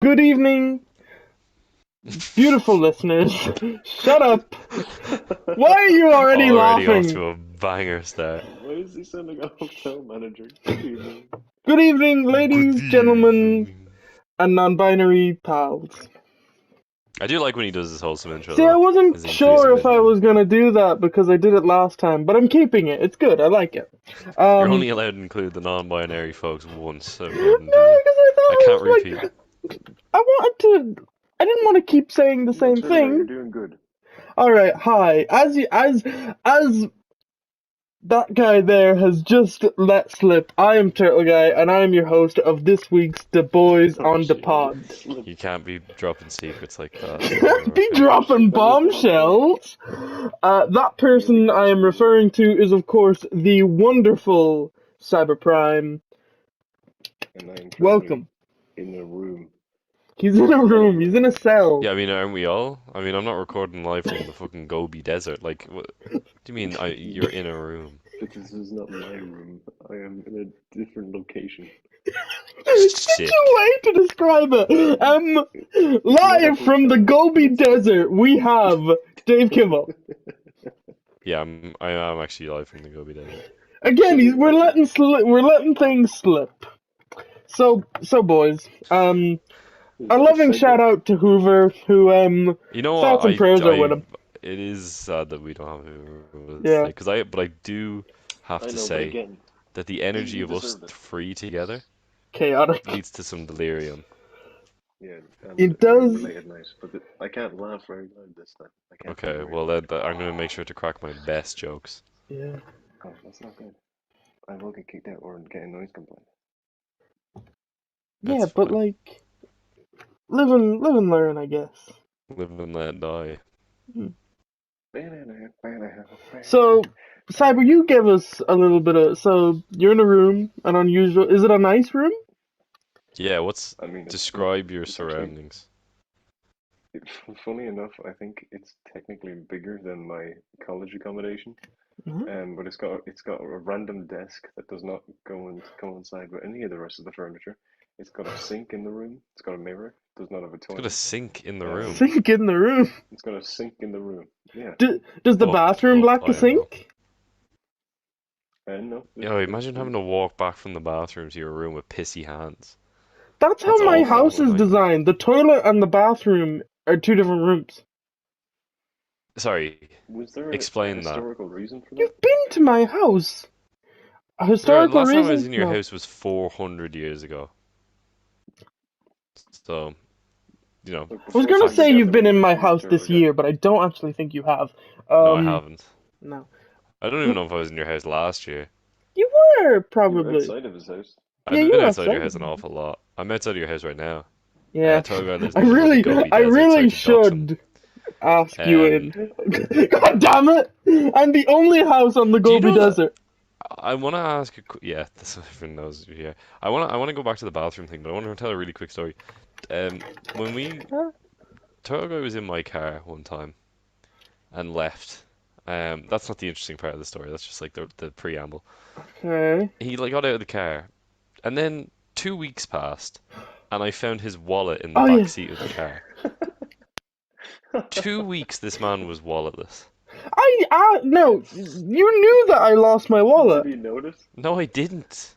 Good evening, beautiful listeners. Shut up. Why are you already Already off laughing? to a banger start. Why is he sounding like a hotel manager? Good evening. Good evening, Good ladies, gentlemen, evening. and non-binary pals. I do like when he does his wholesome intro See, I though. wasn't His sure inclusive if I intro. was gonna do that because I did it last time, but I'm keeping it. It's good. I like it. You're Um, only allowed to include the non-binary folks once, no, according to me. because I thought I it can't was repeat. like I wanted to. I didn't want to keep saying the No, same turn around. You're thing. doing good. All right, hi. As that guy there has just let slip. I am Turtle Guy, and I am your host of this week's The Boys Oh on the shit! You Pod. let slip. You can't be dropping secrets like that. It's not gonna Be work out. dropping That was not fun. bombshells. That Yeah, be person I am careful. referring to is, of course, the wonderful Cyberprime. And I am currently Welcome. in a room. He's in a Shut up, room. He's in man. a cell. Yeah, I mean, aren't we all? I mean, I'm not recording live from the fucking Gobi Desert. Like, what do you mean you're in a room? But this is not my room. I am in a different location. Such a Sick. way to describe it. It's not a Live from the hotel. Gobi It's Desert, we have Dave Kivo. Yeah, I am actually live from the Gobi Desert. Again, shitty. we're letting things slip. So boys, Is a that a loving shout segue? out to Hoover, who You know what? thoughts and prayers are with him. It is sad that we don't have a Yeah, say, but I do have I to know, but say again, that the energy you of us deserved it. three together chaotic. leads to some delirium. Yeah, and It a very does. related night. But I can't laugh very loud this time. I can't be Okay, very well loud. I'm gonna make sure to crack my best jokes. Yeah, Oh, that's not good. I will get kicked out or get a noise complaint. yeah, That's but fine. like live and learn, I guess. Live and let die. Hmm. So, Cyber, you give us a little bit of. So you're in a room, an unusual. Is it a nice room? Yeah, I mean, it's not. describe your It's actually. surroundings. It, funny enough, I think it's technically bigger than my college accommodation. Mhm. But it's got a random desk that does not coincide with any of the rest of the furniture. It's got a sink in the room. It's got a mirror. It does not have a It's got a toilet. sink in the room. Um, Sink in the room. it's got a sink in the room. Yeah. Does the Fucked bathroom up, lack a I know. sink? And no, Yo, imagine having to walk back from the bathroom to your room with pissy hands. That's That's how my no, awful. house no. is Nightmare. designed. The toilet and the bathroom are two different rooms. Sorry, Was there a explain that. historical reason for that? You've been to my house. A Bro, the historical last time I was reason? in your No. house was 400 years ago. So, you know, Look, I was before gonna Cyber say got you've the been in ring, my he was house turtle this guy. year, but I don't actually think you have. no, I Um, haven't. no. I don't even know if I was in your house last year. You were You were probably. outside of his house. Yeah, I've you been were outside your outside. house an awful lot. I'm outside your house right now. Yeah. Togo lives in the middle of the Gobi I Desert, so I really can dox him. should ask you Um, in. God damn it! I'm the only house on the do you Gobi know that? Desert. I want to ask. Yeah, that's what everyone knows. Yeah, I want to go back to the bathroom thing, but I want to tell a really quick story. When Huh? Togo was in my car one time and left. That's not the interesting part of the story. That's just like the preamble. Okay. He like got out of the car, and then 2 weeks passed, and I found his wallet in the Oh back yeah. seat of the car. 2 weeks this man was walletless. No. You knew that I lost my Did wallet. he notice? No, I didn't.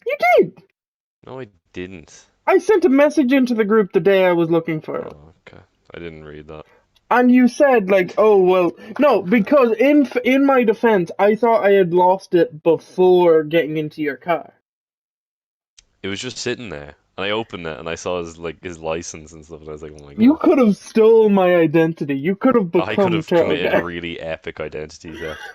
You did. No, I didn't. I sent a message into the group the day I was looking for it. Oh, okay. I didn't read that. And you said like, "Oh well, no," because in my defense, I thought I had lost it before getting into your car. It was just sitting there, and I opened it and I saw his license and stuff, and I was like, oh my You god. could have stolen my identity. You could have I could become have Turtle committed a Guy. really epic identity theft.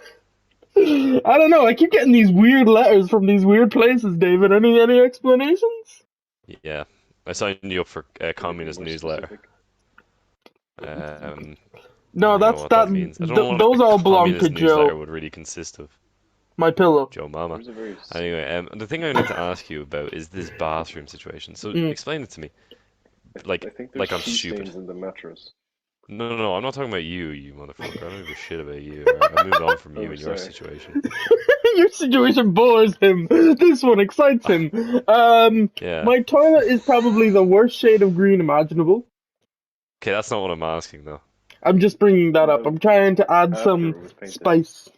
I don't know. I keep getting these weird letters from these weird places, David. Any explanations? Yeah, I signed you up for a Anything communist more newsletter. specific? Um, I No, don't even know that's what that. that means. I don't know what a Those all belong to communist newsletter Joe, would really consist of. my pillow. Joe Mama. There's a very Anyway, the thing I need to ask you about is this bathroom situation. So Mm. explain it to me, I think there's like I'm pee stupid. stains in the mattress. No, no, no. I'm not talking about you, you motherfucker. I don't give a shit about you. Alright? I moved on from you Oh, and your sorry. situation. Your situation bores him. This one excites him. Yeah. My toilet is probably the worst shade of green imaginable. Okay, that's not what I'm asking though. I'm just bringing that up. Well, I'm trying to add after some it was painted. spice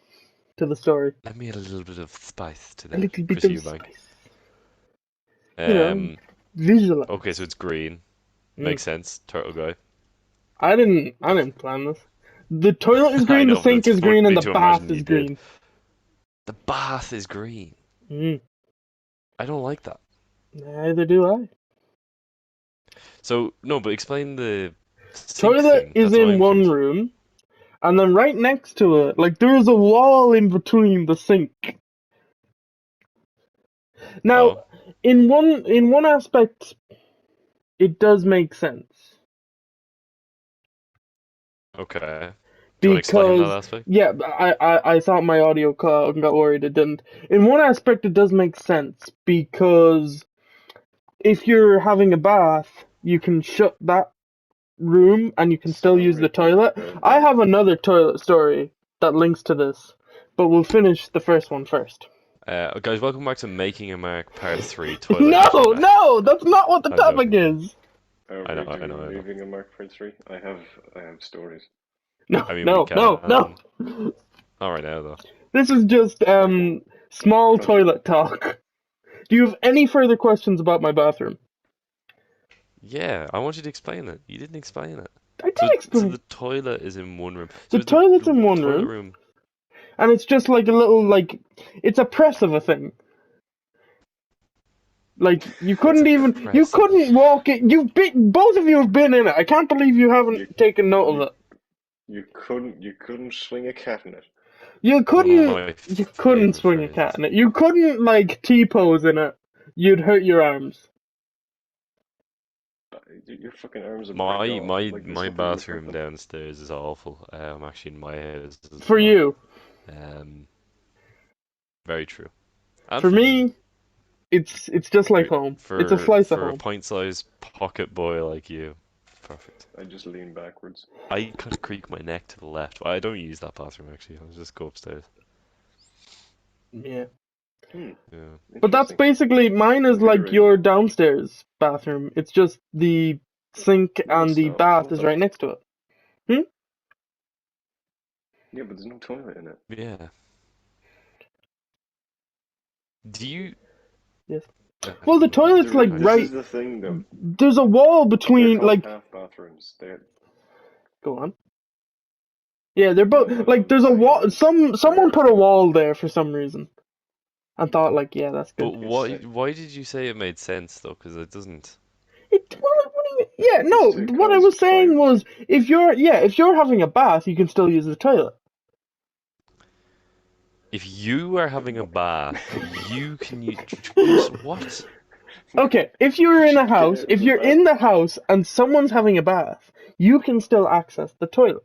to the story. Let me add a little bit of spice to A that, little bit Chris of Eubank. spice. You know, visualize. Okay, so it's green. Mm. Makes sense. Turtle guy. I didn't plan this. The toilet is I green, the know, but sink it's is green, and funny the to bath imagine is you did. green. The bath is green. Mm. I don't like that. Neither do I. So, no, but explain the sink Toilet thing. is That's what in I'm one curious. room, and then right next to it, like there is a wall in between the sink. Now, Oh, in one aspect, it does make sense okay. Do you want to explain that because aspect? yeah, I thought my audio cut out and got worried it didn't. In one aspect, it does make sense because if you're having a bath, you can shut that room and you can still use the Sorry. toilet. I have another toilet story that links to this, but we'll finish the first one first. Guys, welcome back to Making a Mark Part 3, Toilet No, Issue. no, that's not what the I'm topic joking. is. Are I know, we I know, doing I know. leaving a mark for 3? I have stories. No, I mean, we no, no, no. can. Not right now, though. This is just Okay. small Front it. toilet talk. Do you have any further questions about my bathroom? Yeah, I want you to explain it. You didn't explain it. I did So explain. the toilet is in one room. The So is toilet's the in one toilet room, room. and it's just like a little it's a press of a thing. Like What's a you press of couldn't it? walk it. Both of you have been in it. I can't believe you You haven't taken note of you it. you couldn't swing a cat in it. One of my You couldn't favorite swing a cat phrases. in it. You couldn't like T-pose in it. You'd hurt your arms. Your fucking arms would break My off. my Like there's my something you hurt bathroom them. downstairs is awful. I'm actually in my house as For well. you, Um, very true. And for for you. me, it's just like For home. It's a for slice of for a home. pint-sized pocket boy like you. Perfect. I just lean backwards. I kind of creak my neck to the left. I don't use that bathroom actually. I'll just go upstairs. Yeah. Hmm. Yeah. But that's Interesting. basically mine is like Invigorating. your downstairs bathroom. It's just the sink No, and it's the not. It's bath not is that. right next to it. Hmm? Yeah, but there's no toilet in it. Yeah. Do you? Yes. I Well, don't the know. toilet's like This right. is the thing though. There's a wall They're between called like. half bathrooms. They're Go on. Yeah, they're no, both what like. I'm There's a saying wall. is Someone put a wall there for some reason. I thought like, yeah, that's But good. why did you say it made sense though? Because it doesn't. What do you mean? Yeah, It's no. to What I cause was saying fires. was, if you're having a bath, you can still use the toilet. If you are having a bath, you can use. Chris, what? Okay, if Get out of if the you're bath. in the house and someone's having a bath, you can still access the toilet.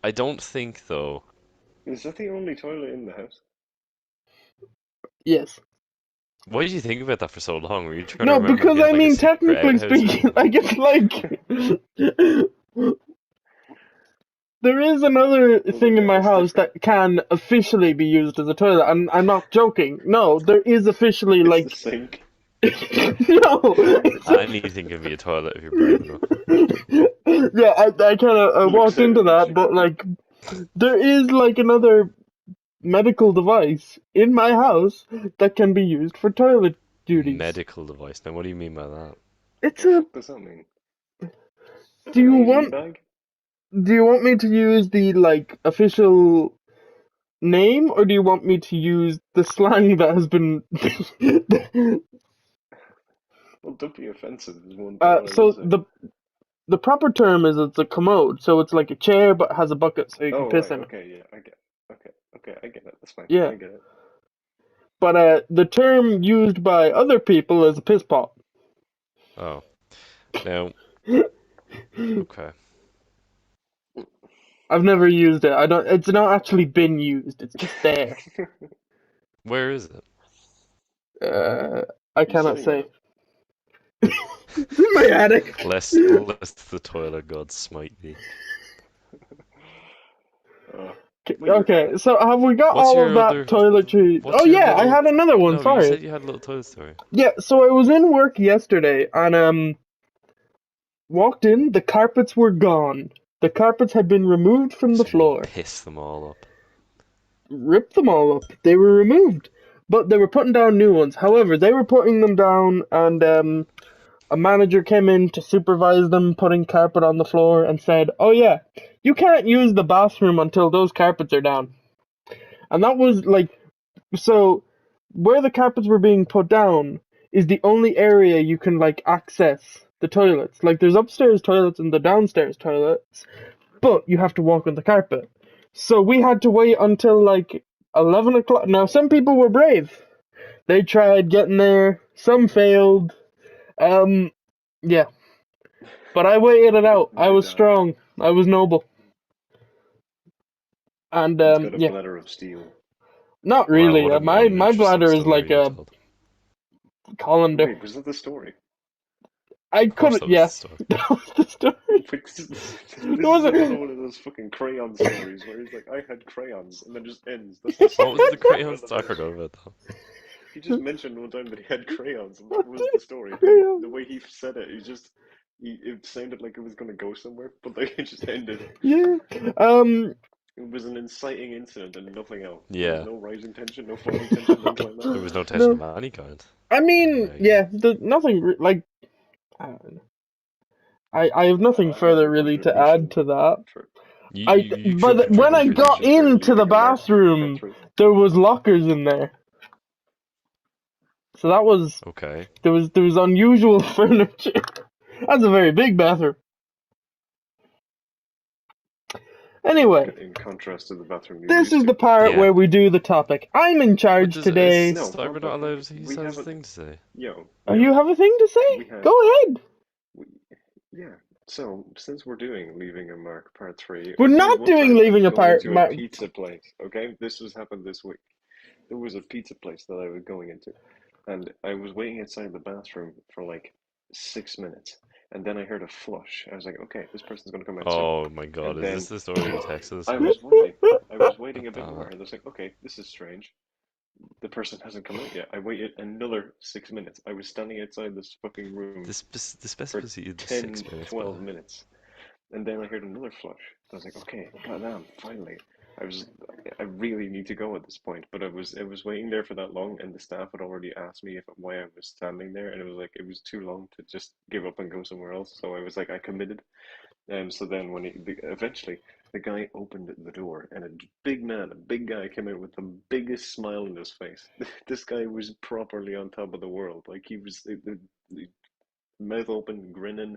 I don't think though. Is that the only toilet in the house? Yes. Why did you think about that for so long? Were you trying to No, remember because getting I like a mean, secret technically outhouse or speaking, something? like it's like there is another Oh my thing in god, my it's house different. that can officially be used as a toilet. I'm not joking. No, there is officially It's the like sink. no. Anything can be a toilet if you're brave enough. Yeah, I kind of Looks walked out into at the that, but chicken coop. like there is like another medical device in my house that can be used for toilet duties. Medical device. Now, what do you mean by that? It's The a. fuck does that mean? Do A you IV want? bag? Do you want me to use the like official name, or do you want me to use the slang that has been? Well, don't be offensive is what I will So say. the proper term is it's a commode. So it's like a chair, but has a bucket, so you can Oh piss right, in it. okay, yeah, I get. Okay, I get it. That's fine. Yeah, I get it. but the term used by other people is a piss pot. Oh, now, okay. I've never used it. I don't. It's not actually been used. It's just there. Where is it? Uh, I You cannot sitting in say. it? It's in my attic. Lest the toilet god smite thee. Oh, Wait, you Okay, had? so have we got What's all of your that other? toiletry? Oh What's your yeah, I little? had another one. No, you Sorry. said you had a little toilet story. Yeah, so I was in work yesterday and walked in. The carpets were gone. The carpets had been removed from the Someone floor. pissed them all up. Ripped them all up. They were removed, but they were putting down new ones. However, they were putting them down, and a manager came in to supervise them putting carpet on the floor and said, "Oh yeah, you can't use the bathroom until those carpets are down." And that was like, so where the carpets were being put down is the only area you can like access the toilets. Like there's upstairs toilets and the downstairs toilets, but you have to walk on the carpet. So we had to wait until like 11 o'clock. Now, some people were brave. They tried getting there. Some failed. Um, yeah. But I waited it out. I Did was strong. I was noble. And He's got a yeah. bladder of steel. Not Wow, really. what an My uninteresting bladder is like story you a told. colander. Wait, was that the story? I Of course, could, that was yeah. the story. That was the story. Wait, It this is another wasn't. one of those fucking crayon stories where he's like, I had crayons, and then just ends. That's the What story. was the That's crayons? I irrelevant. forgot about that. He just mentioned one time that he had crayons, and that What was the the story. Then crap? the way he said it, it sounded like it was going to go somewhere, but like it just ended. Yeah. Um. It was an inciting incident and nothing else. There was Yeah, no rising tension, no falling tension, no climax. there was no tension No. of any kind. I mean, There you go. yeah. Nothing like. I don't know. I have nothing I have further a really to add contribution to that. for You should But when contribute I to this. got contribution for into the leaving a mark, part bathroom, three. there was lockers in there. So that was Okay. there was unusual furniture. That's a very big bathroom. Anyway, In contrast to the bathroom you're this used is to. the part Yeah. where we do the topic. I'm in What charge does is today. No, Cyber not allowed? He we has a haven't. thing to say. Yo, Oh, you have a thing to we say? had. Go ahead. We, yeah. So since we're doing leaving a mark part three, We're there was not one doing time I leaving was going apart. into a pizza place. Okay, this was happened this week. There was a pizza place that I was going into, and I was waiting outside the bathroom for like 6 minutes, and then I heard a flush. I was like, okay, this person's gonna come out soon. Oh my God, And is this then the story you texted us I about? was waiting. I was God waiting a bit damn more, it. and I was like, okay, this is strange. The person hasn't come out yet. I waited another 6 minutes. I was standing outside this fucking room The for specificity of the 10, 6 minutes, by the 12 way. minutes. And then I heard another flush. I was like, okay, goddamn, finally. I was, I really need to go at this point, but I was waiting there for that long, and the staff had already asked me if why I was standing there, and it was like it was too long to just give up and go somewhere else. So I was like, I committed. So then eventually the guy opened the door, and a big man, a big guy, came out with the biggest smile on his face. This guy was properly on top of the world. Like he was, the mouth open, grinning,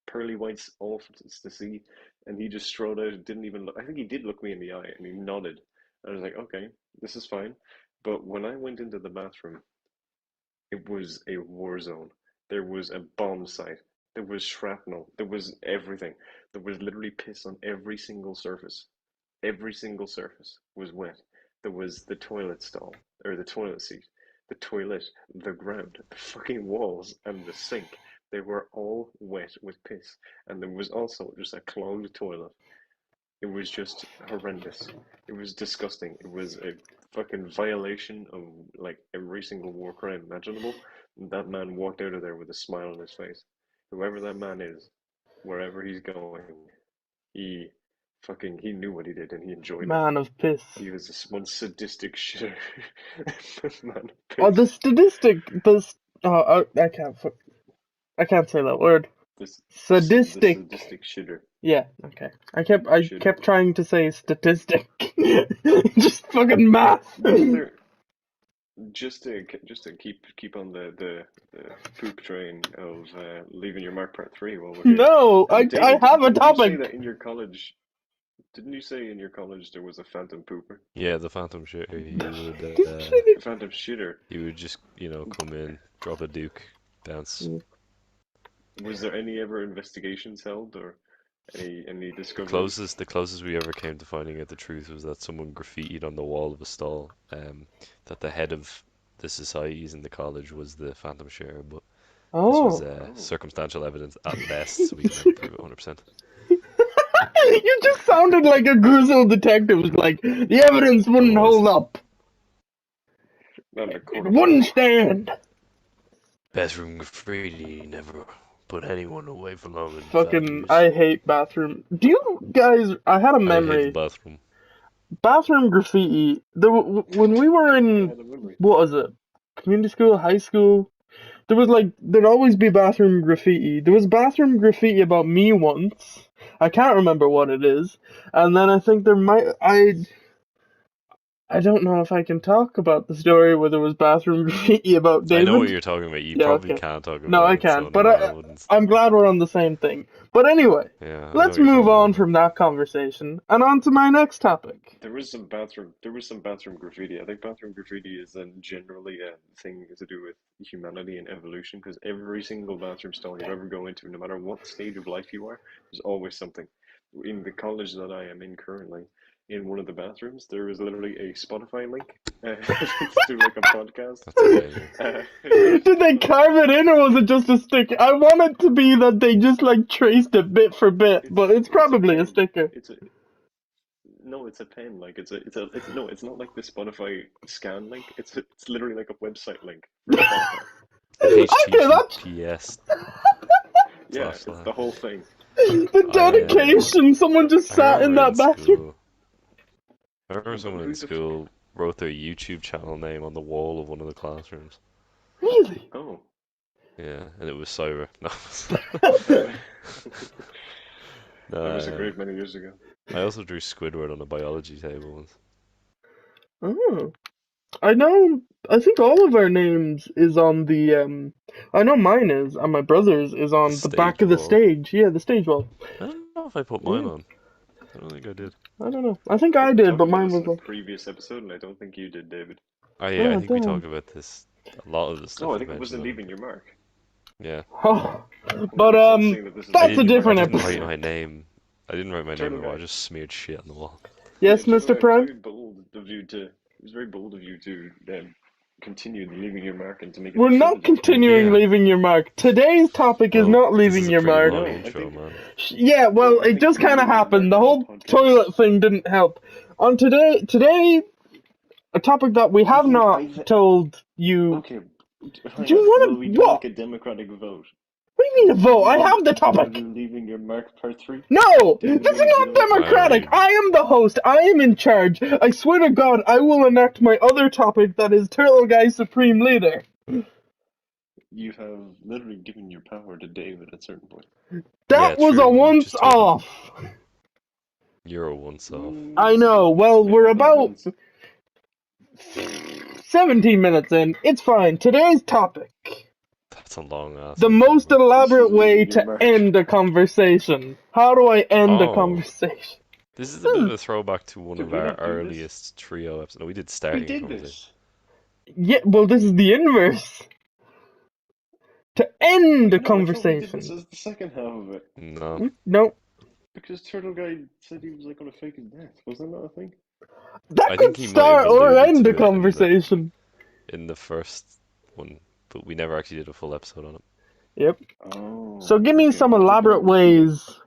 pearly whites all to see, and he just strode out. Didn't even look. I think he did look me in the eye, and he nodded. I was like, okay, this is fine. But when I went into the bathroom, it was a war zone. There was a bomb site. There was shrapnel. There was everything. There was literally piss on every single surface. Every single surface was wet. There was the toilet stall, or the toilet seat, the toilet, the ground, the fucking walls, and the sink. They were all wet with piss. And there was also just a clogged toilet. It was just horrendous. It was disgusting. It was a fucking violation of like every single war crime imaginable. And that man walked out of there with a smile on his face. Whoever that man is, wherever he's going, he he knew what he did and he enjoyed it. Man of piss. He was this one sadistic shitter. Man of Oh, piss. the statistic. I can't say that word. The Sadistic. sadistic shitter. Yeah. Okay. I kept Shitter. trying to say statistic. Just fucking math. Wasn't there just to keep on the poop train of leaving your mark part three while we're here. No, I David, have a didn't you say topic. that in your college? Didn't you say in your college there was a phantom pooper, Yeah, the Phantom Shooter, a phantom shitter? he would just, come in, drop a duke, bounce. Was there any ever investigations held or any The discoveries? closest the closest we ever came to finding out the truth was that someone graffitied on the wall of a stall, that the head of the societies in the college was the Phantom Shooter, but this was Oh. Oh, circumstantial evidence at best, so we can never prove it 100%. You just sounded like a grizzled detective. Like, the evidence wouldn't was. hold up. Not a It court of wouldn't law. stand. Bathroom graffiti never put anyone away for long in 5 Fucking, years. I hate bathroom. Do you guys? I had a I hate the memory. bathroom. Bathroom graffiti. When we were I in, had a memory. what was it? Community school, high school. There was like, there'd always be bathroom graffiti. There was bathroom graffiti about me once. I can't remember what it is. And then I think there might, I don't know if I can talk about the story where there was bathroom graffiti about I know what David. you're talking about. You Yeah, probably okay. can't talk No, about I it, so can't. But no, I wouldn't. I'm glad we're on the same thing. But anyway, Yeah, I know let's what you're move talking on about. from that conversation and on to my next topic. There was some bathroom graffiti. I think bathroom graffiti is generally a thing to do with humanity and evolution because every single bathroom stall you ever go into, no matter what stage of life you are, there's always something. In the college that I am in currently, in one of the bathrooms, there is literally a Spotify link to do like a podcast. That's amazing. Did they carve it in or was it just a sticker? I want it to be that they just like traced it bit for bit, but it's it's a probably a pen. sticker. It's a No, it's a pen. Like it's no, it's not like the Spotify scan link. It's literally like a website link for Spotify. Okay, that's HTTPS Yeah, slash it's slash. the whole thing. the I dedication. Someone just I sat in remember in that bathroom. school. I remember No, but someone in who the school wrote their YouTube channel name on the wall of one of the classrooms. Really? oh. Yeah, and it was Cyber. No, Uh, no, that was a great many years ago. I also drew Squidward on a biology table once. Oh. I know. I think all of our names is on the. I know mine is, and my brother's is The on the back stage of the wall. stage. Yeah, the stage wall. I don't know if I put mine Yeah. on. I don't think I did. I don't know. I think I We did, talked but about mine this was in a like, previous episode, and I don't think you did, David. Oh yeah, I oh think we damn. talked about this. A lot of the Oh, stuff I we think it was mentioned in on it. Leaving Your Mark. Yeah. Oh. That But makes sense, seeing that this is I that's a Leaving didn't. Your I different Mark didn't Part write episode. Three. my name. I didn't write my name Turtle on the wall. I Guy. just smeared shit on the wall. Yeah, Yes, Turtle Mr. Guy. It was Prime. very bold of you to. It was very bold of you to continue the Leaving Your Mark and to make it a We're not trilogy. continuing Yeah. leaving your mark. Today's topic is Well, not this is leaving a your pretty mark. long No, I intro, think. man. Yeah, Well, well, I it think just the kind of Leaving Your happened. Mark The as a whole podcast. toilet thing didn't help. On today, a topic that we I have think. not told you. Okay, Do hang you on. Will want to we do what? like a democratic vote? What do you mean a vote? I have the Do you want to topic. do Leaving Your Mark Part 3? No, this David, you is want to not deal with it? democratic. I I am the host. I am in charge. I swear to God, I will enact my other topic that is Turtle Guy Supreme Leader. You have literally given your power to David at a certain point. yeah, That was a true. You once just took it. off. You're a once off. I know. Well, It we're happened about once. 17 minutes in. It's fine. Today's topic. That's a long ass The intro, most man. This elaborate is way Leaving Your to Mark. end a conversation. How do I end a Oh, conversation? this is a bit of a throwback to one Did of we our not do this? earliest trio episodes. No, we did We starting a did conversation. this. Yeah, well, this is the inverse. To end a No, I thought we did this conversation. as the second half of it. No, No, Because Turtle Guy said he was like going to fake his death. Wasn't that a thing? that I could think he might have start or alluded end a to it conversation. in the first one, but we never actually did a full episode on it. Yep. Oh, So give me okay. some Well, I elaborate don't repeat it. ways.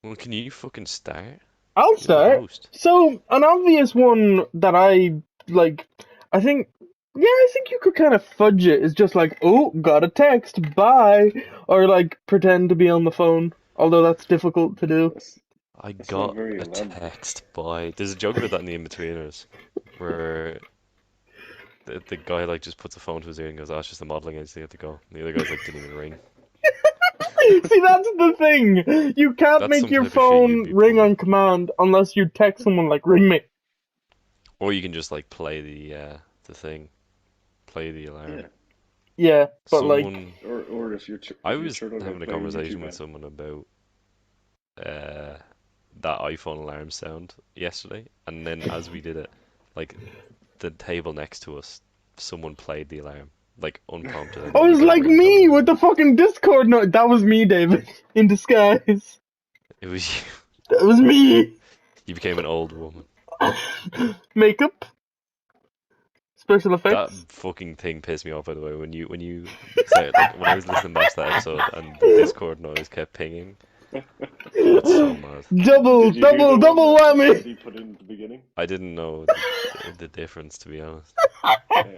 Well, can you fucking start? I'll You're the start. host. So an obvious one that I like, I think, yeah, I think you could kind of fudge it. Is just like, oh, got a text, bye, or like pretend to be on the phone. Although that's difficult to do. I That's not got very a elaborate. text by. There's a joke about that in the In-Betweeners, where the guy like just puts a phone to his ear and goes, "Oh, it's just a modeling agency, I have to go." And the other guy's like, "Didn't even ring." See, that's the thing. You can't That's make some your type of shit you'd phone be ring pulling. on command unless you text someone like, ring me. Or you can just like play the thing, play the alarm. Yeah. Yeah, but like, Someone, Or if I you're was Turtle Guy having a playing a conversation YouTube with ad. someone about that iPhone alarm sound yesterday, and then as we did it, like the table next to us, someone played the alarm, like unprompted. I oh, think it we was got a like ringtone me out of with it. the fucking Discord note. That was me, David, in disguise. It was you. That was me. You became an old woman. Makeup, special That effects. fucking thing pissed me off, by the way, when you said, like, when I was listening back to that episode and the Discord noise kept pinging, That's so mad. Double, Did you hear the one double that whammy! Eddie put in at the beginning? I didn't know the difference, to be honest.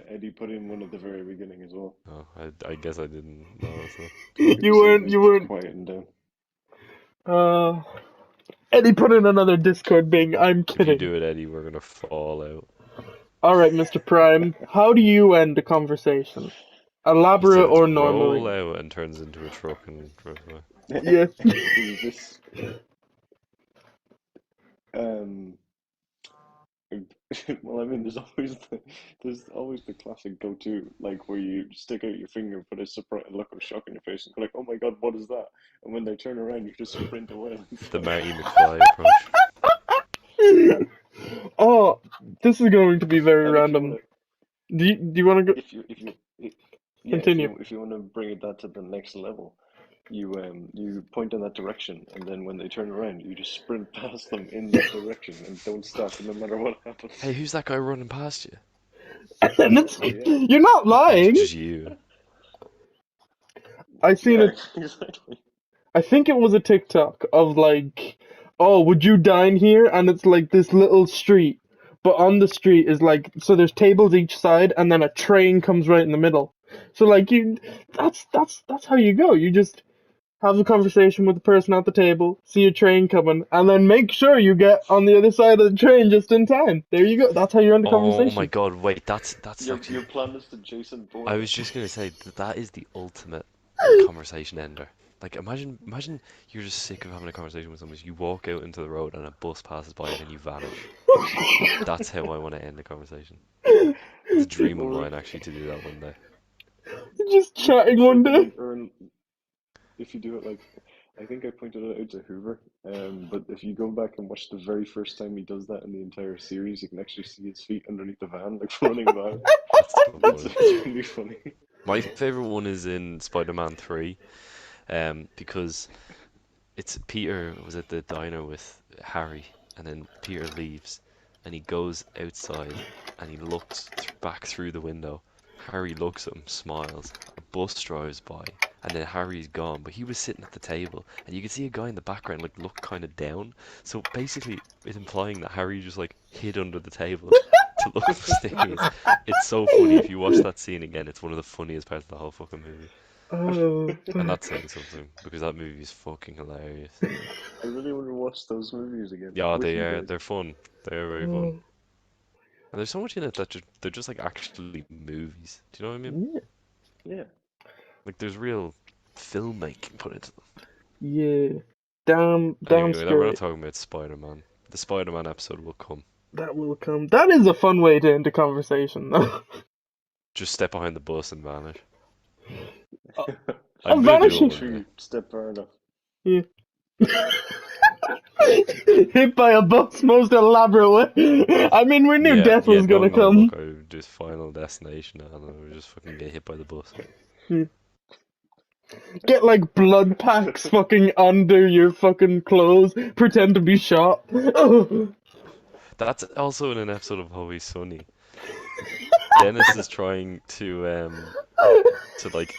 Eddie put in one at the very beginning as well. Oh, I guess I didn't notice that. Good to You see weren't, guys you weren't. quieting down. Eddie put in another Discord being, I'm If you kidding. do it, Eddie, we're gonna fall out. Alright, Mr. Prime, how do you end a conversation? He Elaborate says or roll normally? out and turns into a truck and drives away. Yes. Is this um well, I mean, there's always the classic go-to, like where you stick out your finger and put a surprise look of shock on your face and go like, "Oh my God, what is that?" And when they turn around, you just sprint away. The Marty McFly approach. Oh, this is going to be very And if you random. wanna, Do you want to go? yeah, Continue. if you wanna bring it that to the next level, you point in that direction, and then when they turn around, you just sprint past them in that direction and don't stop, no matter what happens. Hey, who's that guy running past you? And it's, Exactly, yeah. you're not lying. Just you. I seen Yeah, it. exactly. I think it was a TikTok of like, oh, would you dine here? And it's like this little street, but on the street is like, so there's tables each side, and then a train comes right in the middle. So like that's how you go. You just have a conversation with the person at the table, see a train coming, and then make sure you get on the other side of the train just in time. There you go. That's how you end the Oh my conversation. God! Wait, that's actually. Your plan is to Jason I Bourne was it. just gonna say that is the ultimate conversation ender. Like, imagine you're just sick of having a conversation with someone. You walk out into the road and a bus passes by and then you vanish. That's how I want to end the conversation. It's a dream of Or mine actually to do that one day. Just chatting one day. or if you do it like, I think I pointed it out to Hoover, but if you go back and watch the very first time he does that in the entire series, you can actually see his feet underneath the van, like running by. That's so funny. It's really funny. My favorite one is in Spider-Man 3, because it's Peter was at the diner with Harry, and then Peter leaves, and he goes outside, and he looks back through the window. Harry looks at him, smiles. A bus drives by, and then Harry's gone. But he was sitting at the table, and you can see a guy in the background like look kind of down. So basically, it's implying that Harry just like hid under the table to look for things. It's so funny if you watch that scene again. It's one of the funniest parts of the whole fucking movie. Oh, And that's saying something because that movie is fucking hilarious. I really want to watch those movies again Yeah, with they you are. guys. They're fun. They're very fun. oh, And there's so much in it that they're just like actually movies. Do you know what I mean? yeah, Yeah. Like there's real filmmaking put into them. yeah. Damn Anyway, we're not straight. talking about Spider-Man. The Spider-Man episode will come. That will come. That is a fun way to end a conversation, though. Just step behind the bus and vanish. I'm I'm gonna do vanishing. it one day. True. Step far enough. Yeah. Hit by a bus, most elaborate way. I mean, we knew death was No, gonna no, come. look, I just Final Destination and I would just fucking get hit by the bus. Get like blood packs fucking under your fucking clothes. Pretend to be shot. That's also in an episode of Always Sunny. Dennis is trying to like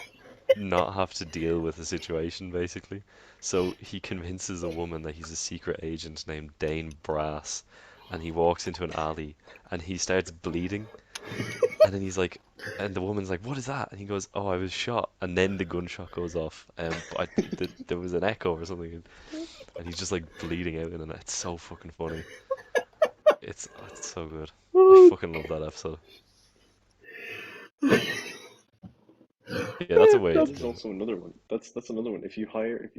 not have to deal with the situation basically. So he convinces a woman that he's a secret agent named Dane Brass, and he walks into an alley and he starts bleeding, and then he's like, and the woman's like, "What is that?" And he goes, "Oh, I was shot." And then the gunshot goes off, but there was an echo or something, and he's just like bleeding out, and it's so fucking funny. It's so good. I fucking love that episode. Yeah, that's a way to That's do it. also another one. That's another one. If you hire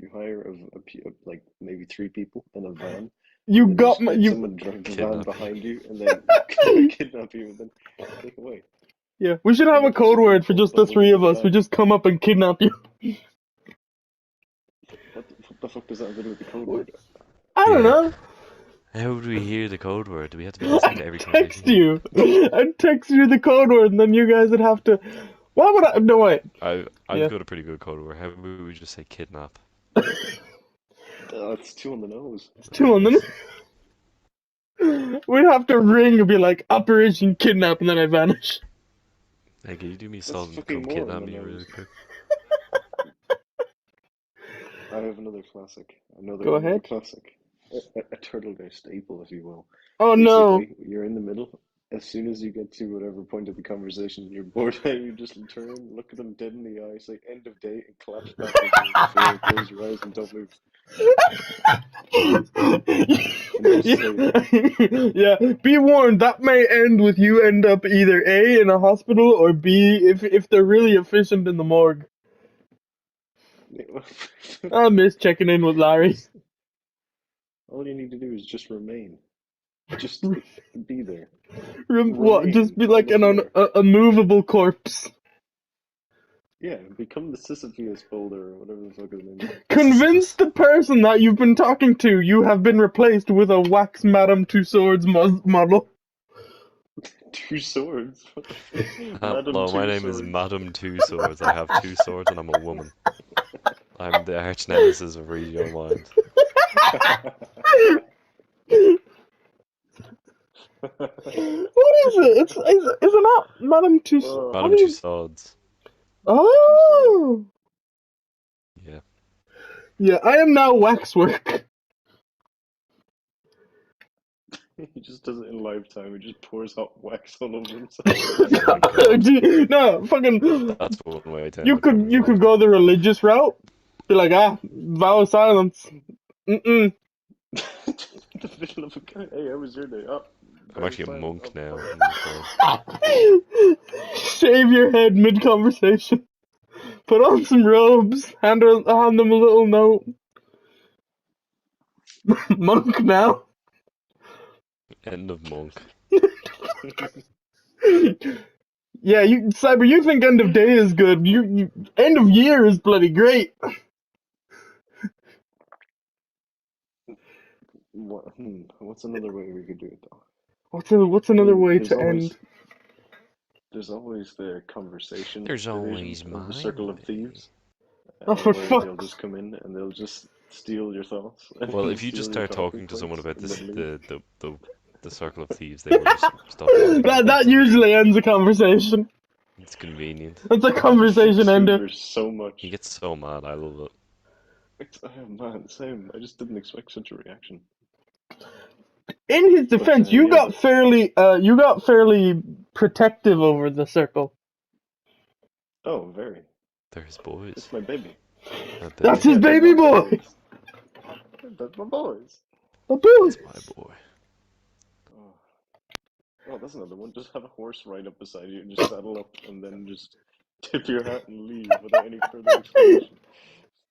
like maybe three people in a van, You and then got just my get you. someone drive the van Kidnap. behind you, and then kidnap you, and then take away. Yeah, we should And have a then code presumably word for both just of them the will be three in of the us. We van. just come up and kidnap you. What the fuck does that have to do with the code word? I don't Yeah. know. How do we hear the code word? Do we have to be listening to every Text conversation? you. I'd text you the code word, and then you guys would have to. Why would I? No, wait. I've Yeah. got a pretty good code word. How about we just say kidnap? It's two on the nose. It's two on them. We'd have to ring and be like, Operation Kidnap, and then I vanish. Hey, can you do me a That's solid and fucking come more on kidnap the me nose. really quick? I have another classic. Go Another ahead. classic. A turtle day staple, if you will. Oh no. Basically, you're in the middle. As soon as you get to whatever point of the conversation you're bored at, you just turn, look at them dead in the eye, say "end of day," and collapse backwards on the floor. Close your eyes and don't move. And just say, Yeah, be warned, that may end with you end up either A, in a hospital, or B, if they're really efficient, in the morgue. I miss checking in with Larry. all you need to do is just remain. Just be there. What? Just Remain be on like the floor. a movable corpse. Yeah, become the Sisyphus boulder or whatever the fuck his name is. Convince the person that you've been talking to you have been replaced with a wax Madame Tussauds model. Two swords. What the fuck? Madam Hello, my Two name is Swords. Madam Two Swords. I have two swords and I'm a woman. I'm the arch nemesis of Read Your Mind. What is it? Is it not Madame Tussauds? Oh, How Madam do you... Tussauds. Oh! Yeah. Yeah, I am now waxwork. he just does it in lifetime. He just pours hot wax all over himself. Oh my god. No, fucking... That's one way to end You up in could lifetime. go the religious route. Be like, vow of silence. Mm-mm. the middle of a guy. Hey, how was your day? Oh, I'm very actually a silent. monk now. Shave your head mid-conversation. Put on some robes. Hand them a little note. Monk now. End of monk. Yeah, Cyber, you think end of day is good. You end of year is bloody great. What's another way we could do it though? What's I another mean, way to end? there's always the conversation There's division always of the my circle of way. thieves, Oh, for where they'll fuck's... just come in and they'll just steal your thoughts Well, and if you just steal your start talking talking to someone points about and this, then leave. the circle of thieves, they will just stop talking about That it. usually ends a conversation. It's convenient. That's a conversation ender. There's so much. He gets so mad. I love it. Oh man, same. I just didn't expect such a reaction. In his defense, you Yeah, got fairly protective over the circle. oh, very. They're his boys. It's my baby. That's Baby. his They're baby my boy. boys. That's my boys. The boy. That's my boy. Oh. Oh, that's another one. Just have a horse right up beside you and just saddle up and then just tip your hat and leave without any further explanation.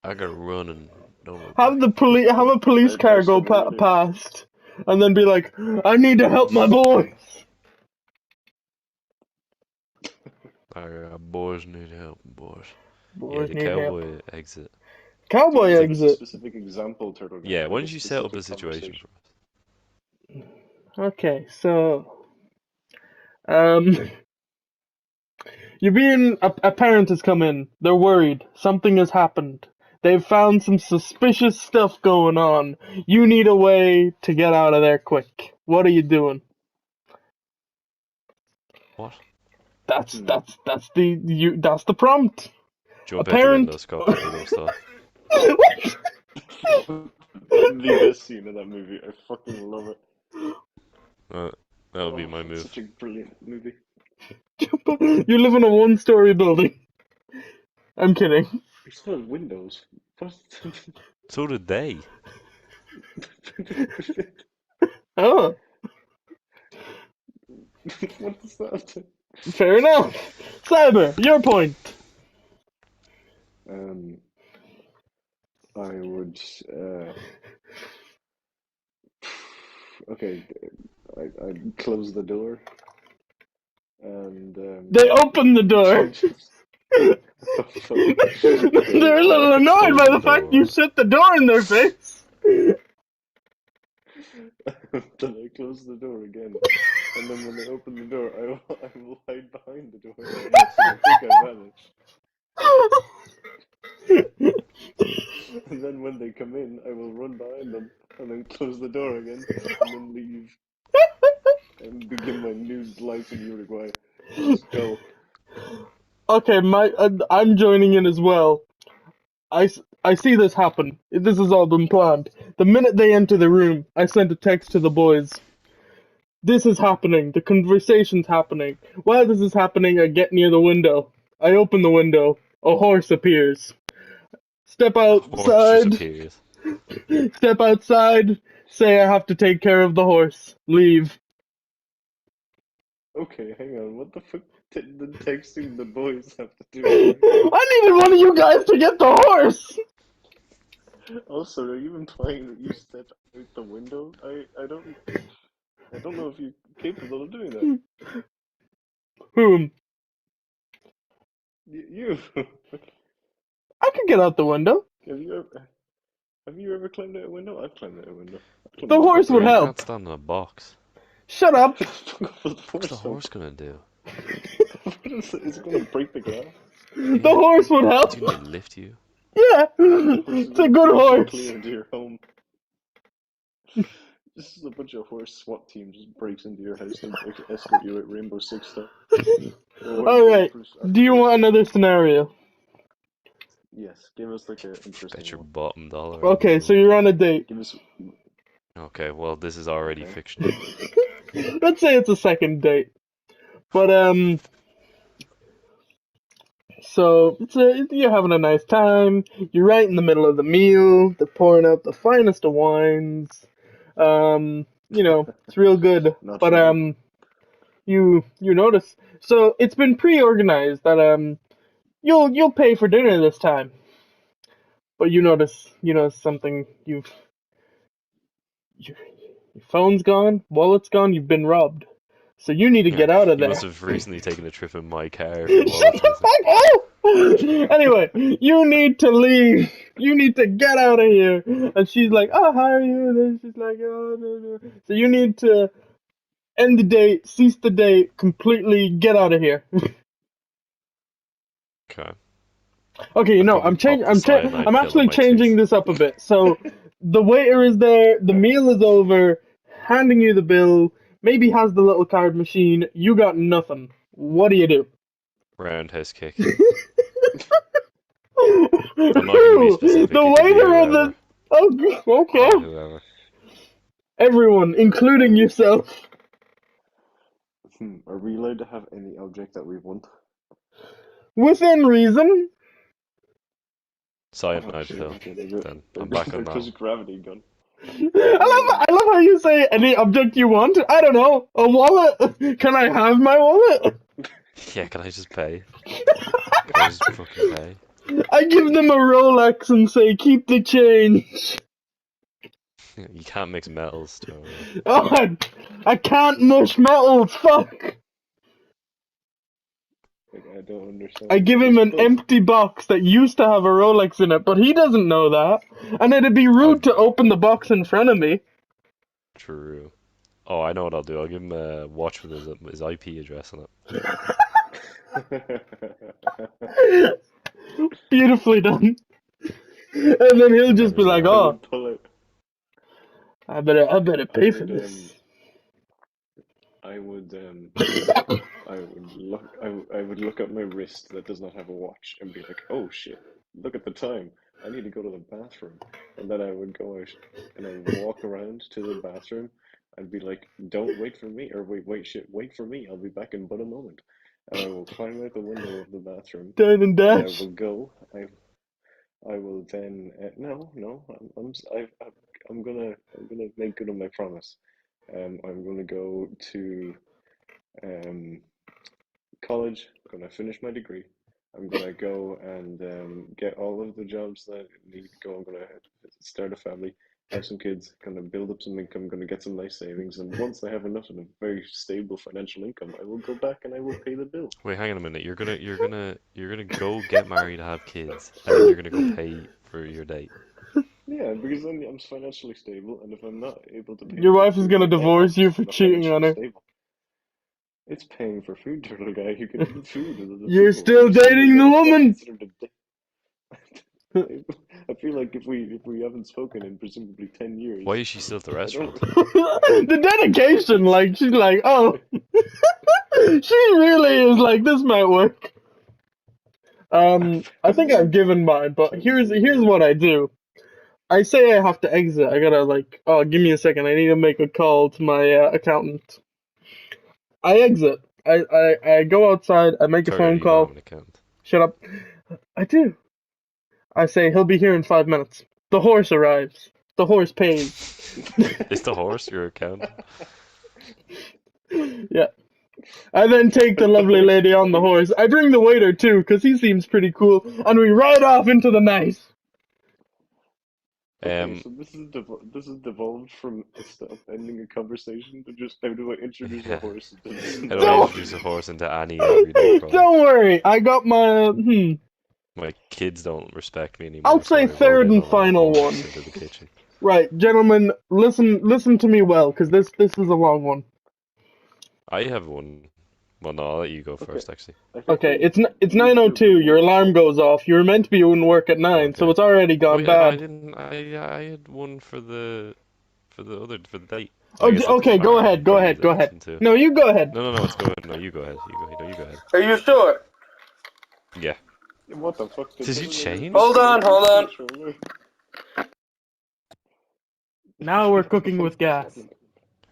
I gotta run and don't look Have back. a police I car go stuck already. past, and then be like, "I need to help my boy." Boys need help, boys. Yeah, Boys the need help. cowboy exit. Cowboy Give us a exit. specific example, Turtle Guy. Yeah, why Like a don't you set up the specific situation conversation. for us? Okay, so a parent has come in. They're worried. Something has happened. They've found some suspicious stuff going on. You need a way to get out of there quick. What are you doing? What? That's the prompt. Jump A out the parent. window, Scott Pilgrim style. The best scene of that movie. I fucking love it. That'll be my It's move. such a brilliant movie. You live in a one-story building. I'm kidding. We still have windows. What? So did they. Oh, What does that have to? fair enough. Cyber, your point. I would. Okay, I'd close the door and They open the door. Oh, fuck. Okay, They're a little annoyed Close by the the fact you door. shut the door in their face. Then I close the door again, and then when they open the door, I will hide behind the door so they think I vanished. And then when they come in, I will run behind them and then close the door again and then leave and begin my new life in Uruguay. Let's go. Okay, I'm joining in as well. I see this happen. This has all been planned. The minute they enter the room, I sent a text to the boys. This is happening. The conversation's happening. While this is happening, I get near the window. I open the window. A horse appears. Step A horse just outside. appears. Step outside. Say I have to take care of the horse. Leave. Okay, hang on. What the fuck did the texting the boys have to do? I needed one of you guys to get the horse. Also, are you implying that you stepped out the window? I don't know if you're capable of doing that. Whom? You. I could get out the window. Have you ever climbed out a window? I've climbed out a window. The horse would You help. can't stand in a box. Shut up. What's the horse gonna do? Is it going to break the glass? The horse would help. Do you need to lift you? Yeah. It's a good horse. Clear into your home. This is a bunch of horse SWAT team just breaks into your house and escort you at Rainbow Six stuff. Alright. Do you want another scenario? Yes, give us like an interesting Bet your one. bottom dollar. Okay, so you're on a date. Give us. Okay, well, this is already Okay. fictional. Let's say it's a second date. But so you're having a nice time. You're right in the middle of the meal. They're pouring out the finest of wines. It's real good. Not But sure. you notice. So it's been pre-organized that you'll pay for dinner this time. But you notice something. Your phone's gone, wallet's gone. You've been robbed. So you need to get out of You there. must have recently taken a trip in my car. Shut the fuck up! Anyway, you need to leave. You need to get out of here. And she's like, oh, how are you? And then she's like, oh, no. So you need to end the date, cease the date, completely get out of here. Okay. Okay, I'd probably pop the cyanide I'm pill actually in my changing tooth. this up a bit. So the waiter is there, the meal is over, handing you the bill, maybe has the little card machine, you got nothing. What do you do? Roundhouse kick. I'm not gonna be specific. The It could be waiter and whoever. the okay. Whoever. Everyone, including yourself. Are we allowed to have any object that we want? Within reason. Cyanide shit, pill. okay, they're Then I'm back on There's a that. gravity gun. I love how you say any object you want. I don't know, a wallet. Can I have my wallet? Yeah, can I just pay? Can I just fucking pay? I give them a Rolex and say, keep the change. You can't mix metals, Tony. Oh, I can't mush metals, fuck. I don't understand. I give him an empty box that used to have a Rolex in it, but he doesn't know that. And it'd be rude to open the box in front of me. True. Oh, I know what I'll do. I'll give him a watch with his IP address on it. Beautifully done. And then he'll just be like, oh, I better pay for this. I would look at my wrist that does not have a watch and be like, oh shit, look at the time. I need to go to the bathroom. And then I would go out and I would walk around to the bathroom and be like, don't wait for me, or wait for me. I'll be back in but a moment. And I will climb out the window of the bathroom. Down and I dash. will go. I will then I'm gonna make good on my promise. I'm gonna go to college. I'm gonna finish my degree. I'm gonna go and get all of the jobs that need to go. I'm gonna start a family, have some kids, gonna build up some income, gonna get some nice savings, and once I have enough of a very stable financial income, I will go back and I will pay the bill. Wait, hang on a minute. You're gonna go get married, have kids, and then you're gonna go pay for your date. Yeah, because then I'm financially stable, and if I'm not able to pay Your for wife is food, gonna then divorce you I'm for not cheating on her. financially stable. It's paying for food, turtle guy. You can eat food. You're still dating the woman. I feel like if we haven't spoken in presumably 10 years, Why is she still at the I restaurant? don't. The dedication, like, she's like, oh. She really is like, this might work. I think I've given mine, but here's what I do. I say I have to exit. I gotta like, oh, give me a second. I need to make a call to my accountant. I exit. I go outside. I make a Sorry, phone you don't have call. an account. Shut up. I do. I say he'll be here in 5 minutes. The horse arrives. The horse pays. Is the horse your account? Yeah. I then take the lovely lady on the horse. I bring the waiter too, because he seems pretty cool, and we ride off into the night. Okay, Um, so this is devolved from ending a conversation to just how do I introduce a yeah. horse to this How do I entire. Don't, introduce a horse into any everyday problem? don't worry. I got my. My kids don't respect me I'll anymore, so say I rode third in and on a final one. horse into the kitchen. Right, gentlemen, listen to me well, because this is a long one. I have one. Well, no, I'll let you go Okay, first, actually. I think Okay, it's we need to do a 9:02. bit Your more. alarm goes off. You were meant to be in work at 9, so Okay. it's already Oh gone yeah, no, I bad. didn't. I had one for the date. Oh, I guess that's okay, go fine. You ahead, can go probably use ahead, that go to ahead. listen to. No, you go ahead. No, it's good. No, you go ahead. You go. No, you go ahead. Are you sure? Yeah. What the fuck? Did Does he someone ever change? disconnect Hold this on. controller? Now we're What the cooking fuck with just gas. happened?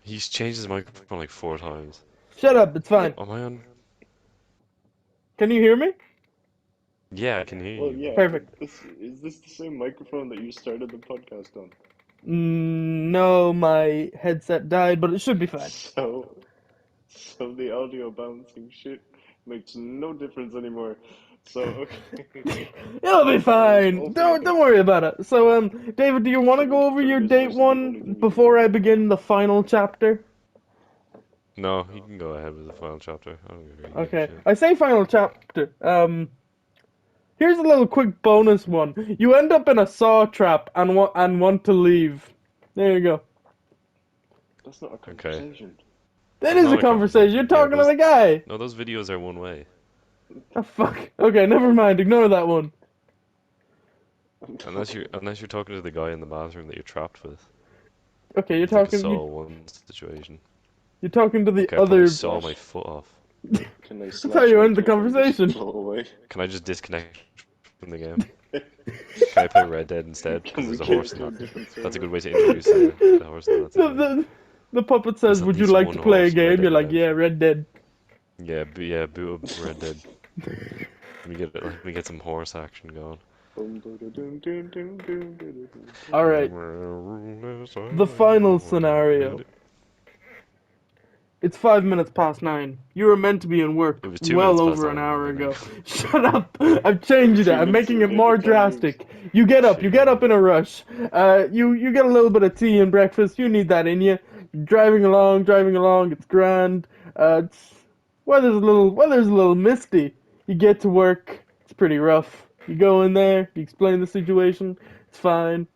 He's changed his microphone like 4 times. Shut up, it's fine. Am I on? Can you hear me? Yeah, I can hear Well, you, but yeah. Perfect. Is this the same microphone that you started the podcast on? No, my headset died, but it should be fine. So, so the audio bouncing shit makes no difference anymore. So, okay. It'll be fine. All for the Don't best. worry about it. So, David, do you want to go over For the your best date person, the only one thing you can before do. I begin the final chapter? no, you can go ahead with the final chapter. I don't really give a Okay, shit. I say final chapter. Here's a little quick bonus one. You end up in a saw trap and want to leave. There you go. That's not a Okay. conversation. That It's is a not a conversation. You're conversation. Yeah, talking to the guy. those videos are one way. Oh, fuck. Okay, never mind. Ignore that one. Unless you're talking to the guy in the bathroom that you're trapped with. Okay, It's like a Saw 1 situation. you're talking to the Okay, I probably other. saw my Slash, foot off. can I That's how slash you my end the dick and just conversation. flow away? Can I just disconnect from the game? Can I play Red Dead instead? Because Can we there's a get horse it in to a that. different That's a server? good way to introduce the horse in that the, situation. the the puppet There's says, at "Would you least like one to play a horse in Red game?" Dead You're like, "Yeah, Redemption. Red Dead." Yeah, boot up Red Dead. Let me get some horse action going. All right. The final scenario. It's 5 minutes past 9. You were meant to be in work It was two well minutes past over an 9 hour by now. ago. Shut up! I've changed it. Three I'm minutes making ago, it more David, time moves. drastic. You get up. Shit, You you're get up right. in a rush. You get a little bit of tea and breakfast. You need that in you. Driving along. It's grand. It's weather's a little misty. You get to work. It's pretty rough. You go in there. You explain the situation. It's fine.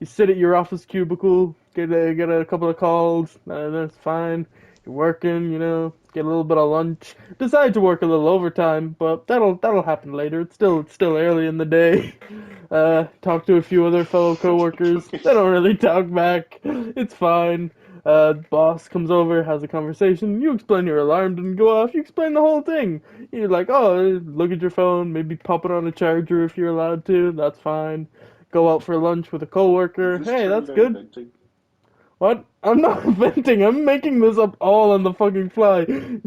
You sit at your office cubicle, get a couple of calls, that's fine. You're working, get a little bit of lunch. Decide to work a little overtime, but that'll happen later. It's still early in the day. Talk to a few other fellow What the coworkers. fuck is They don't really talk back. It's fine. Boss comes over, has a conversation. You explain your alarm didn't go off. You explain the whole thing. You're like, oh, look at your phone. Maybe pop it on a charger if you're allowed to. That's fine. Go out for lunch with a Is coworker. this Hey, turning that's down good. venting? What? I'm not venting. I'm making this up all on the fucking fly.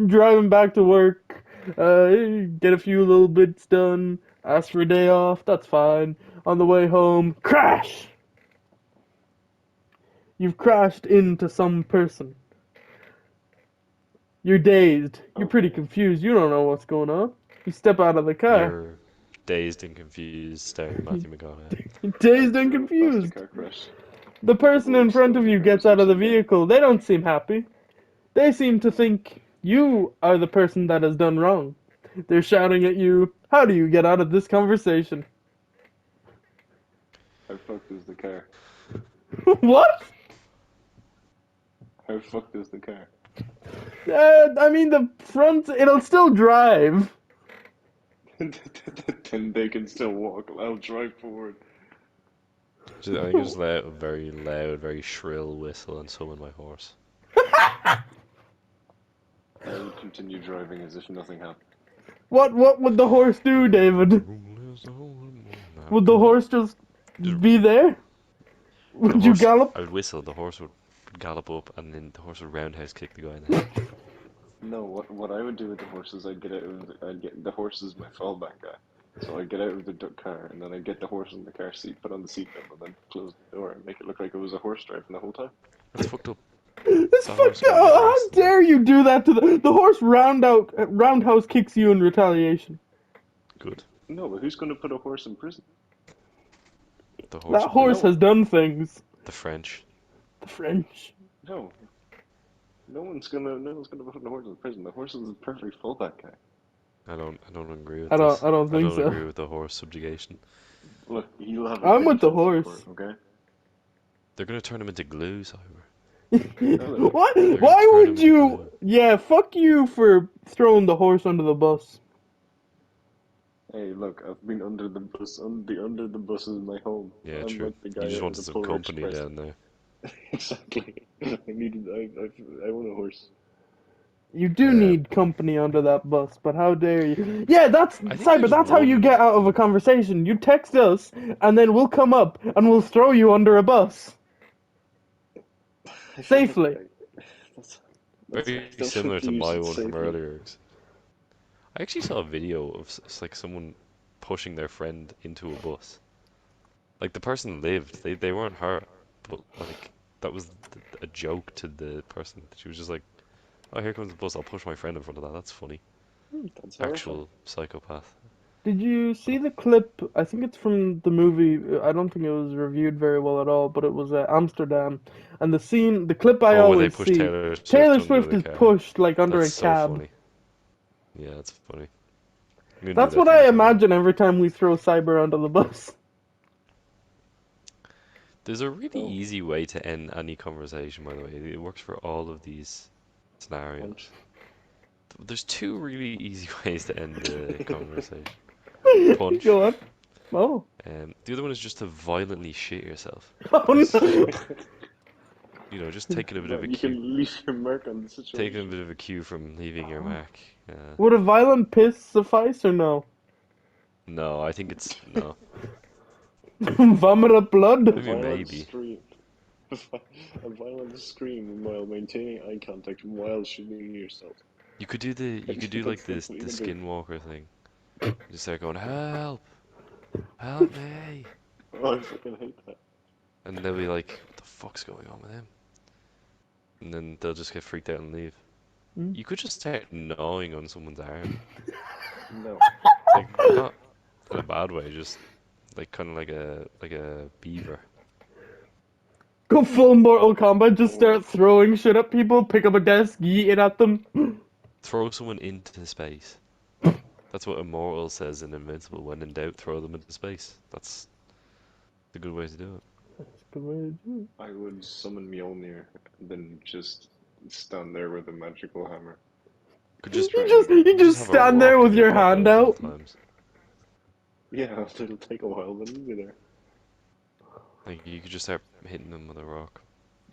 Driving back to work. Get a few little bits done. Ask for a day off. That's fine. On the way home, crash! You've crashed into some person. You're dazed. You're pretty Okay. confused. You don't know what's going on. You step out of the car. You're dazed and confused, staring Matthew McConaughey. You're I'm dazed and sure a plastic confused. car crash. The A couple person of in weeks ago front in of the you gets out of the conversation again. vehicle. They don't seem happy. They seem to think you are the person that has done wrong. They're shouting at you, how do you get out of this conversation? How fucked is the car? What? How fucked is the car? I mean, the front, it'll still drive. Then they can still walk. I'll drive forward. I think just let out a very loud, very shrill whistle and summon my horse. I would continue driving as if nothing happened. What would the horse do, David? Would the horse just be there? Would you gallop? I would whistle, the horse would gallop up, and then the horse would roundhouse kick the guy in the head. No, what I would do with the horse is I'd get the horse is my fallback guy. So I'd get out of the car and then I'd get the horse in the car seat, put on the seatbelt, and then close the door and make it look like it was a horse driving the whole time. That's fucked up. It's That fucked horse would up. be How worse. dare you do that to the horse? Roundhouse kicks you in retaliation. Good. No, but who's going to put a horse in prison? The horse. That horse has done things. The French. The French. No. No one's gonna put the horse in prison. The horse is the perfect fallback guy. I don't agree with I this. don't think so. agree with the horse subjugation. Look, he'll have. I'm with the horse. Okay. They're gonna turn him into glue, Cyber. What? They're gonna Why turn would him into you? glue. Yeah, fuck you for throwing the horse under the bus. Hey, look, I've been under the bus. Under the bus is my home. Yeah, I'm true. like the guy You just out of wanted the some Polar company Express. down there. Exactly. I want a horse. You do need company under that bus, but how dare you? Yeah, I think Cyber, there's that's how you one- get out of a conversation. You text us, and then we'll come up, and we'll throw you under a bus. Safely. Very That's similar to what you my said, one from safely. earlier. I actually saw a video of like someone pushing their friend into a bus. Like the person lived, they weren't hurt, but like that was a joke to the person. She was just like, "Oh, here comes the bus. I'll push my friend in front of that. That's funny." That's horrifying. Actual psychopath. Did you see the clip? I think it's from the movie. I don't think it was reviewed very well at all, but it was Amsterdam. And the clip I Oh, where they always pushed see, Taylor Swift Taylor under Swift the is car. pushed like under That's a so cab. funny. Yeah, that's funny. I'm gonna That's do that what to I you, Cyber. imagine every time we throw Cyber under the bus. There's a really Oh. easy way to end any conversation, by the way. It works for all of these scenarios. Punch. There's two really easy ways to end the conversation. Punch. Go on. Oh. The other one is just to violently shit yourself. Oh no. You know, just taking a bit of a You cue. can leave your mark on the situation. Taking a bit of a cue from leaving your mark. Would a violent piss suffice or no? No, I think it's no. Vomit up blood? Maybe Violent maybe. scream. A violent scream while maintaining eye contact while shooting yourself. You could do like this What are you the gonna do? skinwalker thing. You just start going, help, help me, Oh, I fucking hate that. and they'll be like, what the fuck's going on with him? And then they'll just get freaked out and leave. Mm. You could just start gnawing on someone's arm, No. like not in a bad way, just like kind of like a beaver. Go full Mortal Kombat, just start throwing shit at people, pick up a desk, yeet it at them. Throw someone into space. That's what Immortal says in Invincible. When in doubt, throw them into space. That's a good way to do it. That's a good way to do it. I would summon Mjolnir, then just stand there with a magical hammer. Could just You just have a stand there rock with in your pocket hand at all out. times. Yeah, it'll take a while, but it'll be there. Like you could just start hitting them with a rock.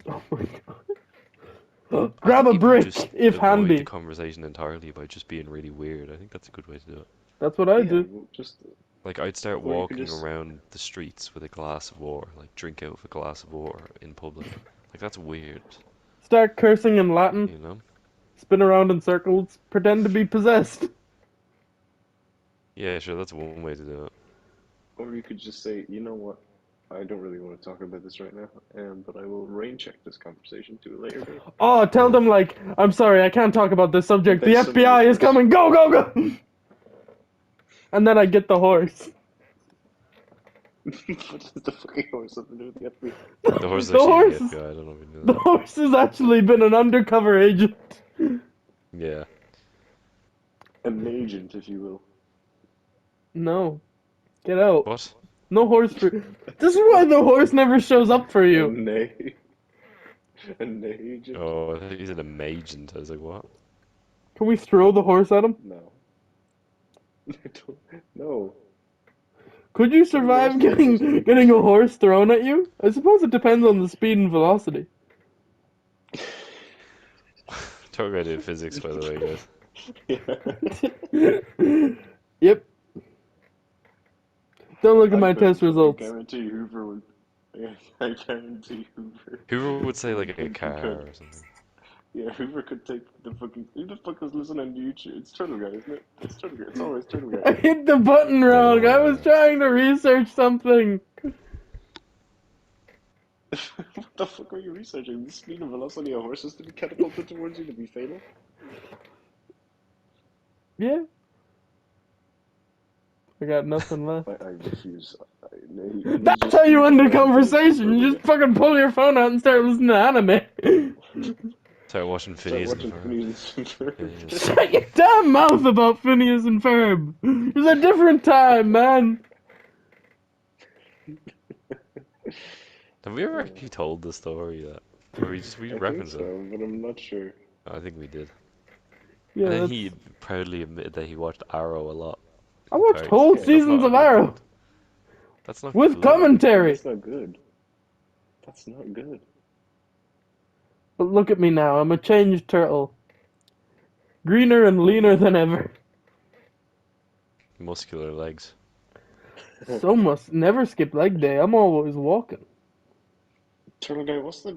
Oh my god. Grab a You could brick, just if avoid handy. the conversation entirely by just being really weird. I think that's a good way to do it. That's what I Yeah, do. well, just Like I'd start Or you could walking just- around the streets with a glass of water, like drink out of a glass of water in public. Like that's weird, Start cursing in Latin, you know? spin around in circles, pretend to be possessed. Yeah, sure, that's one way to do it. or you could just say, you know what? I don't really want to talk about this right now, but I will rain check this conversation to a later date. Oh, tell them like, I'm sorry, I can't talk about this subject. The There's FBI is somebody- coming. Go, go, go! And then I get the horse. What does the fucking horse have to do with the FBI? The horse is The actually horse the is- FBI, I don't know if you knew The that. horse has actually been an undercover agent. Yeah. An agent, if you will. No. Get out. What? No horse for... This is why the horse never shows up for you. An agent? Oh, I think he's an agent. I was like, what? Can we throw the horse at him? No. No. Could you survive getting a horse thrown at you? I suppose it depends on the speed and velocity. Talk about it physics, by the way, guys. Yep. Don't look at I my bet, test results. guarantee Hoover would. I guarantee Hoover. Hoover would say like a Could, car or something. Yeah, Hoover could take the fucking. Who the fuck is listening to YouTube? It's Turtle Guy, isn't it? It's Turtle Guy. It's always Turtle Guy. I hit the button They wrong. know I was trying to research something. What the fuck are you researching? The speed and velocity of horses to be catapulted towards you to be fatal? Yeah. I got nothing left. I refuse. That's how you end a conversation. You just fucking pull your phone out and start listening to anime. Start watching Start Phineas and watching Ferb. Phineas and Ferb. Yeah. Shut your damn mouth about Phineas and Ferb. It was a different time, man. Have we ever actually told the story that, or we I think referenced so, it? but I'm not sure. I think we did. Yeah, And then that's... he proudly admitted that he watched Arrow a lot. I watched Sorry. whole Yeah, that's seasons not of a good Arrow point. That's not with good. commentary. That's not good. That's not good. But look at me now. I'm a changed turtle. Greener and leaner than ever. Muscular legs. So must never skip leg day. I'm always walking. Turtle Guy, what's the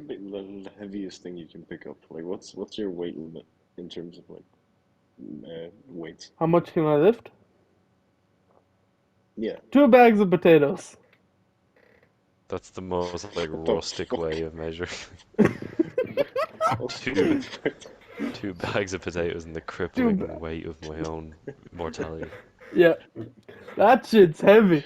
heaviest thing you can pick up? Like, what's your weight limit in terms of like weights? How much can I lift? Yeah. 2 bags of potatoes. That's the most like What the rustic fuck? way of measuring. What Two, the 2 bags of potatoes and the crippling weight of my own mortality. Yeah. That shit's heavy.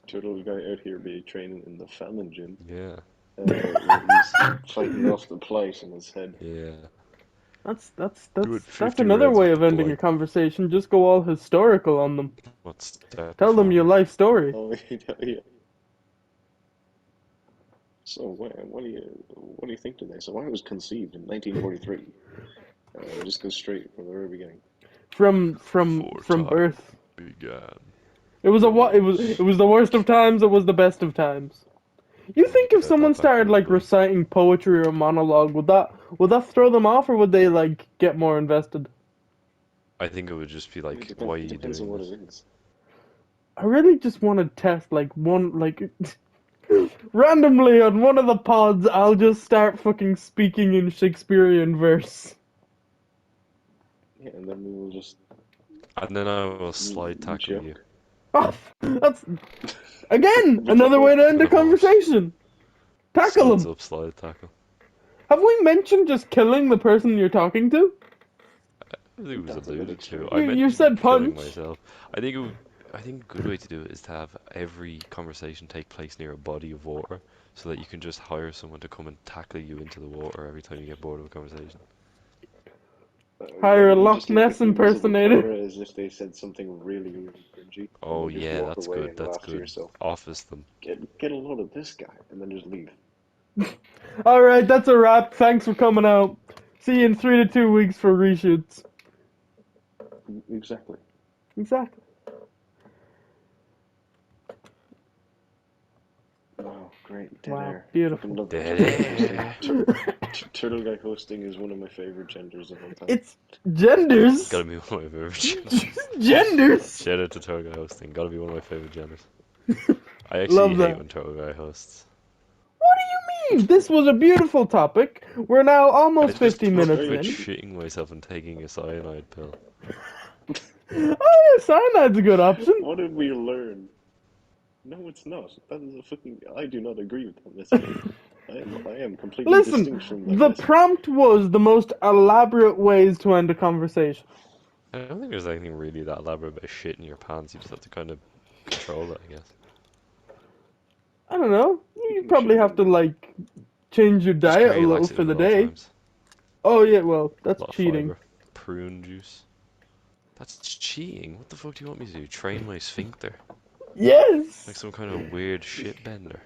Turtle Guy out here be training in the famine gym. Yeah, He's fighting off the plight in his head. yeah. That's Doing that's 50 another rounds way with of the ending a blight. conversation. Just go all historical on them. What's that Tell them your from? life story. Oh yeah. So what do you think today? So I was conceived in 1943. We'll just go straight from the very beginning. Before From time birth. began. It was Yes. it was the worst of times. It was the best of times. You think if Get someone that back started in like bleep. reciting poetry or monologue, would that throw them off, or would they like get more invested? I think it would just be like, It why are you depends on doing what this? it is. I really just want to test like one like randomly on one of the pods. I'll just start fucking speaking in Shakespearean verse. Yeah, and then we will just And then I will slide tackle you joke. Oh, that's again What the another way fuck? to end with a a horse. conversation. Tackle Studs him. up, slide tackle. Have we mentioned just killing the person you're talking to? I think it was That's a bit alluded to. extreme. I You mentioned said killing punch. myself. I think a good way to do it is to have every conversation take place near a body of water, so that you can just hire someone to come and tackle you into the water every time you get bored of a conversation. Why Hire a don't you Loch just look Ness at the invisible impersonator. camera as if they said something really, really cringy, and Oh then just yeah, walk that's away good. and That's laugh to good. yourself? Office them. Get a load of this guy, and then just leave. All right, that's a wrap. Thanks for coming out. See you in 3 to 2 weeks for reshoots. Exactly. Exactly. Wow, great. Dead Wow, air. Fucking beautiful. love Dead Turtle Guy hosting. air. Turtle Guy hosting is one of my favorite genders of all time. It's genders. Gotta be one of my favorite genders. Genders. Shout out to Turtle Guy hosting. Gotta be one of my favorite genders. I actually Love hate that. when Turtle Guy hosts. What do you mean? This was a beautiful topic. We're now I almost just 50 talked minutes about in. shitting myself and taking a cyanide pill. Oh yeah, cyanide's a good option. What did we learn? No, it's not. That is a fucking. I do not agree with that message. I am completely Listen, distinct from that the message. prompt was the most elaborate ways to end a conversation. I don't think there's anything really that elaborate about shit in your pants. You just have to kind of control it, I guess. I don't know. You You can probably shit have to anywhere. like change your Just diet a carry a little for laxative the at all day. times. Oh yeah, well, A that's lot of cheating. fiber. Prune juice. That's cheating. What the fuck do you want me to do? Train my sphincter? Yes. Like some kind of weird shit bender.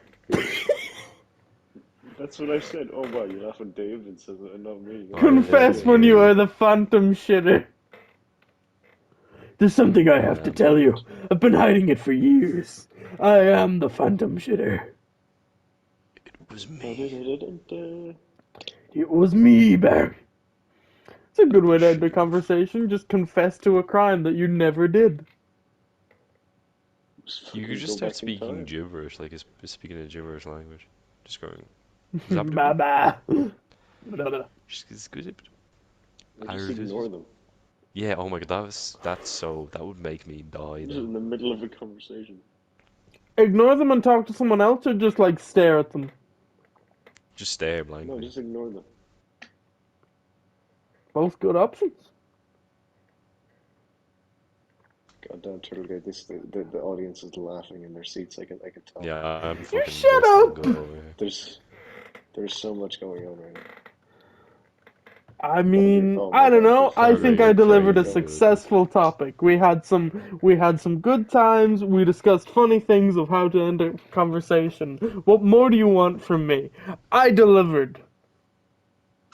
That's what I said. Oh wow, you're laughing. David says it, and not me. Oh, I Confess didn't when hear you you. are the phantom shitter. There's something I have to tell you. I've been hiding it for years. I am the phantom shitter. It was me. It was me, Barry. It's a good way to end a conversation. Just confess to a crime that you never did. You could Go just start back in speaking time. gibberish, like speaking a gibberish language. Just going. Baba. Or just ignore them. Yeah, oh my god, that would make me die Just though. in the middle of a conversation. Ignore them and talk to someone else, or just like stare at them. Just stare No, blankly. just ignore them. Both good options. Goddamn turtle guy, the audience is laughing in their seats. I can tell. Yeah, I'm You fucking shut busting up! gut over here. There's so much going on right now. I mean, Oh I my don't god, know. you're I Turtle guy, think funny. I you're delivered a crazy. successful topic. We had some good times. We discussed funny things of how to end a conversation. What more do you want from me? I delivered.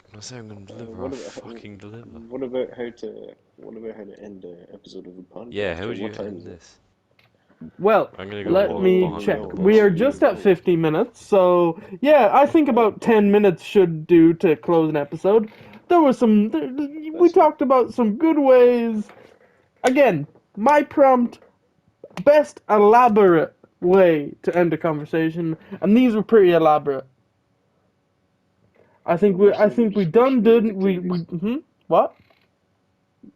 I'm not saying I'm gonna deliver, I'll fucking deliver. What about how to end an episode of a Yeah, podcast? how would you What time end is it? this? Well, I'm gonna go let walk me behind check. the We are bar. just at 50 minutes, so yeah, I think about 10 minutes should do to close an episode. There was some. We talked about some good ways. Again, my prompt: best elaborate way to end a conversation, and these were pretty elaborate. I think Most of them were we just done horse-related did we activities. what?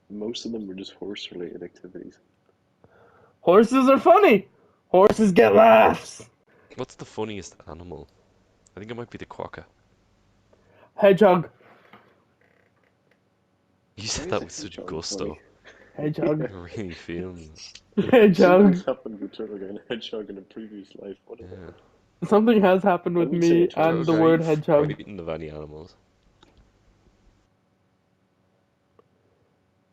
Most of them were just horse-related activities. Horses are funny. Horses get laughs. What's the funniest animal? I think it might be the quokka. Hedgehog. You Why said is that a with such hedgehog gusto. funny? Hedgehog. You're really feeling Hedgehog. Something's happened with turtle guy and hedgehog in a previous life. What it. is it? Yeah. Something has happened I with would say a me turtle. and the Turtle guy, are word you hedgehog. frightened of any animals?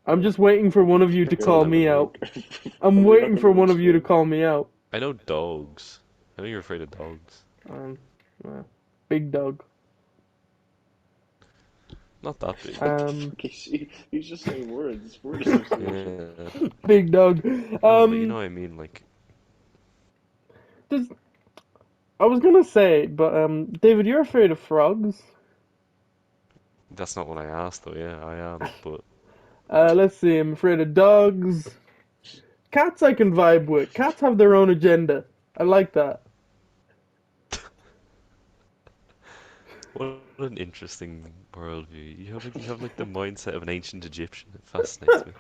I'm just waiting for one of you to Turtle guy call is me Never out. broke. I'm You're not waiting going for to one of you to explain. call me out. I know dogs. I know you're afraid of dogs. Um, big dog. Not that big. He's just saying words. It's word association. Yeah. Big dog. No, but you know what I mean, like, Just, I was gonna say, but David, you're afraid of frogs. that's not what I asked though, yeah, I am, but Let's see. I'm afraid of dogs. Cats I can vibe with. Cats have their own agenda. I like that. what an interesting worldview. You have like the mindset of an ancient Egyptian. It fascinates me.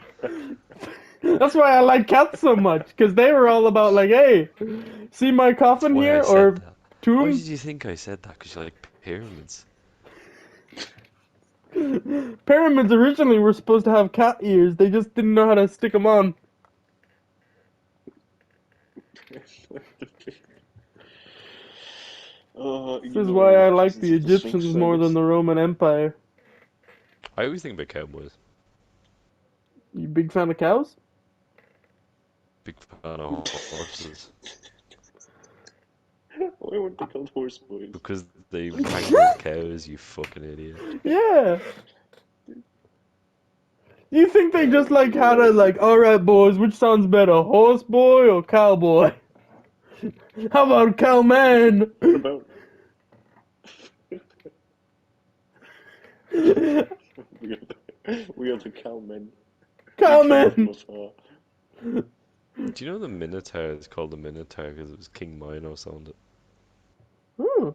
That's why I like cats so much, because they were all about like, hey, see my That's coffin why I here said or that. Why tomb? did you think I said that? Because you like pyramids. Pyramids originally were supposed to have cat ears. They just didn't know how to stick them on. This You is know why the I like presence the of the Sphinx Egyptians more than sandals. the Roman Empire. I always think about cowboys. You big fan of cows? Big fan of horses. Why weren't they called horse boys? Because they wrangled cows, you fucking idiot. Yeah. You think they just like You know had a what? like, all right, boys, which sounds better, horse boy or cowboy? How about cowman? What about we are the cowmen. We came from Cowman. afar. Do you know the Minotaur is called the Minotaur because it was King Minos owned it? Hmm.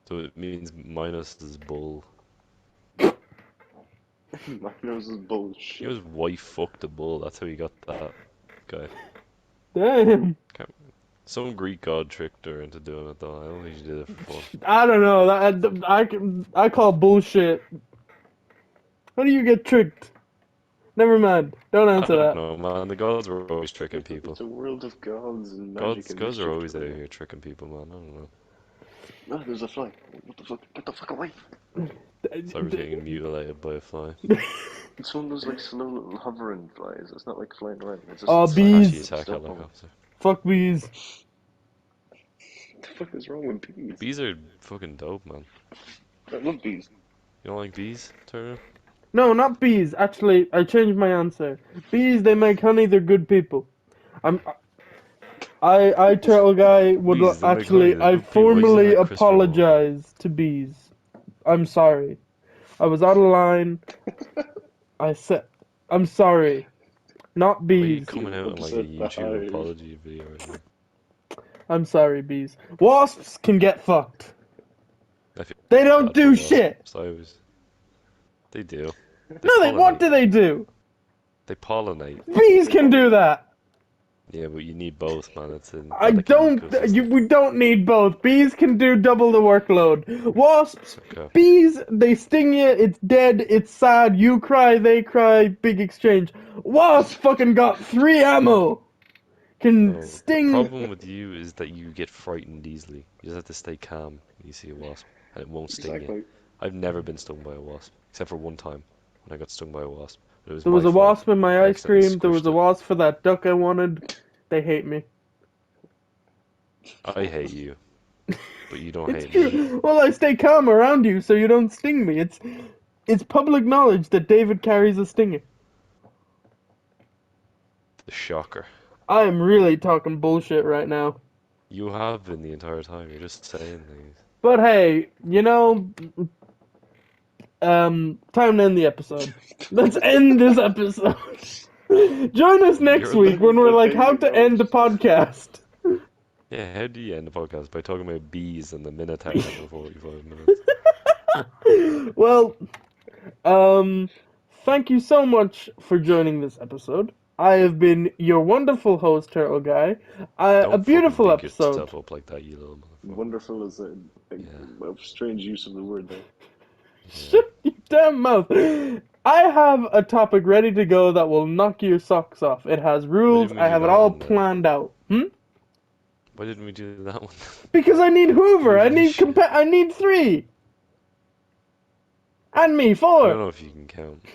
So it means Minos is bull. My nose is You bullshit. know his wife fucked a bull, that's how he got that guy. Damn. Some Greek god tricked her into doing it though. I don't think she did it for fun. I don't know. I call bullshit. How do you get tricked? Never mind. Don't I answer don't that. know, man. The gods were always tricking people. It's a world of gods and magic and Gods are mischief. always out here tricking people, man. I don't know. Ah, there's a fly. What the fuck? Get the fuck away! So I was getting mutilated by a fly. It's one of those like slow little hovering flies. It's not like flying around. It's just Oh, It's an flying. bees. anti-attack Step on. helicopter. Fuck bees. What the fuck is wrong with bees? Bees are fucking dope, man. I love bees. You don't like bees, Turner? No, not bees. Actually, I changed my answer. Bees, they make honey. They're good people. I'm. I turtle guy would Bees, they make honey. actually. They're I good people. Why do you sound formally like Christopher Walken? apologize to bees. I'm sorry. I was out of line. I said, I'm sorry. Not Why are you bees. coming out in like a Upset the YouTube hive. apology video right now? I'm sorry, bees. Wasps can get fucked. I feel They don't bad for do wasps. shit. They do. They No, what pollinate. do they do? They pollinate. Bees can do that. Yeah, but you need both, man. It's a I delicate don't. ecosystem. We don't need both. Bees can do double the workload. Wasps, Okay. bees, they sting you. It's dead. It's sad. You cry. They cry. Big exchange. Wasp fucking got 3 ammo. Can No, the sting. problem with you is that you get frightened easily. You just have to stay calm when you see a wasp, and it won't sting you. Exactly. I've never been stung by a wasp, except for one time when I got stung by a wasp. But it was There my was a fault. wasp in my I ice accidentally cream. There was squished a it. wasp for that duck I wanted. They hate me. I hate you, but you don't It's hate me. true. Well, I stay calm around you so you don't sting me. It's public knowledge that David carries a stinger. The shocker. I am really talking bullshit right now. You have been the entire time. You're just saying things. But hey, time to end the episode. Let's end this episode. Join us next You're week the when we're like, how failing to end the host. podcast. Yeah. How do you end the podcast by talking about bees and the Minotaur for 45 minutes? Well, thank you so much for joining this episode. I have been your wonderful host, Turtle Guy. A Don't fucking beautiful big episode. yourself up like that, you little motherfucker. Wonderful is Yeah. a strange use of the word there. Shut your damn mouth. I have a topic ready to go that will knock your socks off. It has Why rules. didn't we I do have it that all one then? planned out. Why didn't we do that one? Because I need Hoover. I Holy need shit. I need 3. And me I 4. don't know if you can count.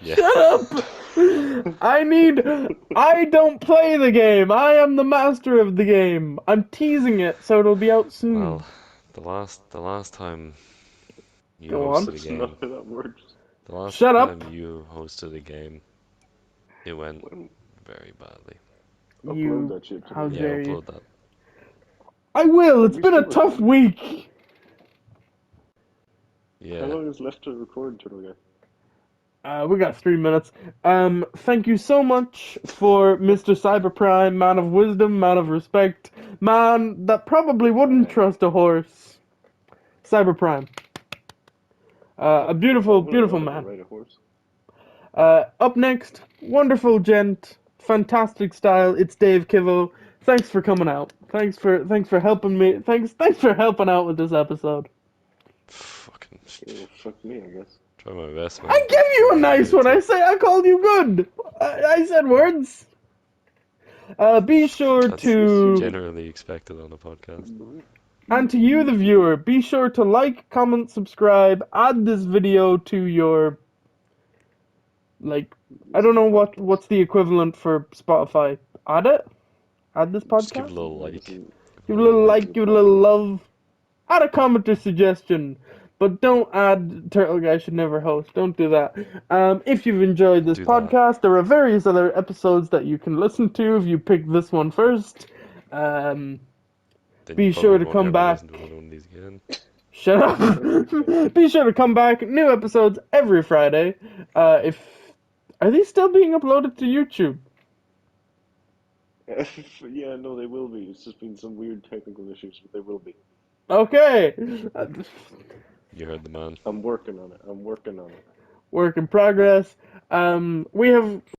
Yeah. Shut up. I don't play the game. I am the master of the game. I'm teasing it so it'll be out soon. Well, the last time you Go on. hosted a That's game, not how that works. the last Shut time up. you hosted a game, it went When- very badly. Upload that shit to How me. Yeah, dare you. upload that. I will. It's We been a still tough recording? week. How Yeah. long is left to record, Turtle Guy? We got 3 minutes. Thank you so much for Mr. Cyberprime, man of wisdom, man of respect, man that probably wouldn't trust a horse. Cyberprime. A beautiful, beautiful man. Ride a horse. Up next, wonderful gent, fantastic style. It's DavidKivo. Thanks for coming out. Thanks for helping me. Thanks for helping out with this episode. Fucking Yeah, fuck me, I guess. try my best, man. I give you a nice one. Too. I called you good. I said words. Be sure That's to generally expected on a podcast. and to you, the viewer, be sure to like, comment, subscribe, add this video to your I don't know what's the equivalent for Spotify. Add it. Add this podcast. Just give it a little like. Give it a little like, give it a little love. Add a comment or suggestion. But don't add Turtle Guy should never host. Don't do that. If you've enjoyed this Do that. podcast, there are various other episodes that you can listen to if you pick this one first. Then Be you sure probably to won't come ever back. listen to one of these again. Shut up. Be sure to come back. New episodes every Friday. Are these still being uploaded to YouTube? Yeah, no, they will be. It's just been some weird technical issues, but they will be. Okay. You heard the man. I'm working on it. Work in progress.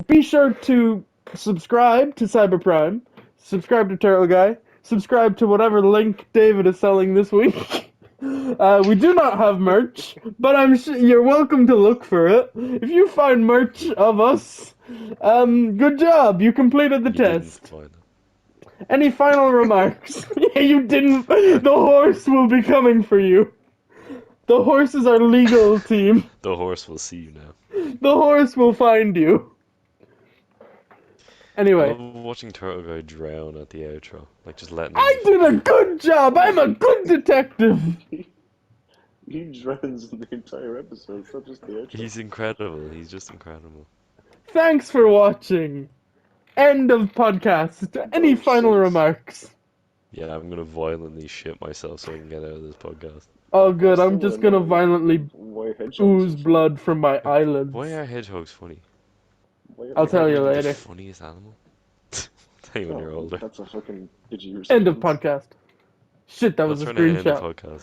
Be sure to subscribe to Cyberprime, subscribe to Turtle Guy, subscribe to whatever link David is selling this week. We do not have merch, but I'm sure you're welcome to look for it. If you find merch of us, good job, you completed the You didn't test. find it. Any final remarks? Yeah, you didn't. The horse will be coming for you. The horse is our legal team. The horse will see you now. The horse will find you. I Anyway, love watching Turtle Guy drown at the outro. Like just letting I him. did a good job. I'm a good detective. He drowns in the entire episode. It's not just the outro. He's incredible. He's just incredible. Thanks for watching. End of podcast. Any final remarks? Yeah, I'm gonna violently shit myself so I can get out of this podcast. Oh, I good. still I'm want just to gonna know violently why hedgehogs ooze are funny. blood from my Why eyelids. are hedgehogs funny? Why are I'll they tell you Aren't they the later. hedgehogs? funniest animal? Tell you when Oh, you're older. that's a fucking. Did you hear End of response? podcast. Shit, that was Not a trying to end the screenshot. podcast.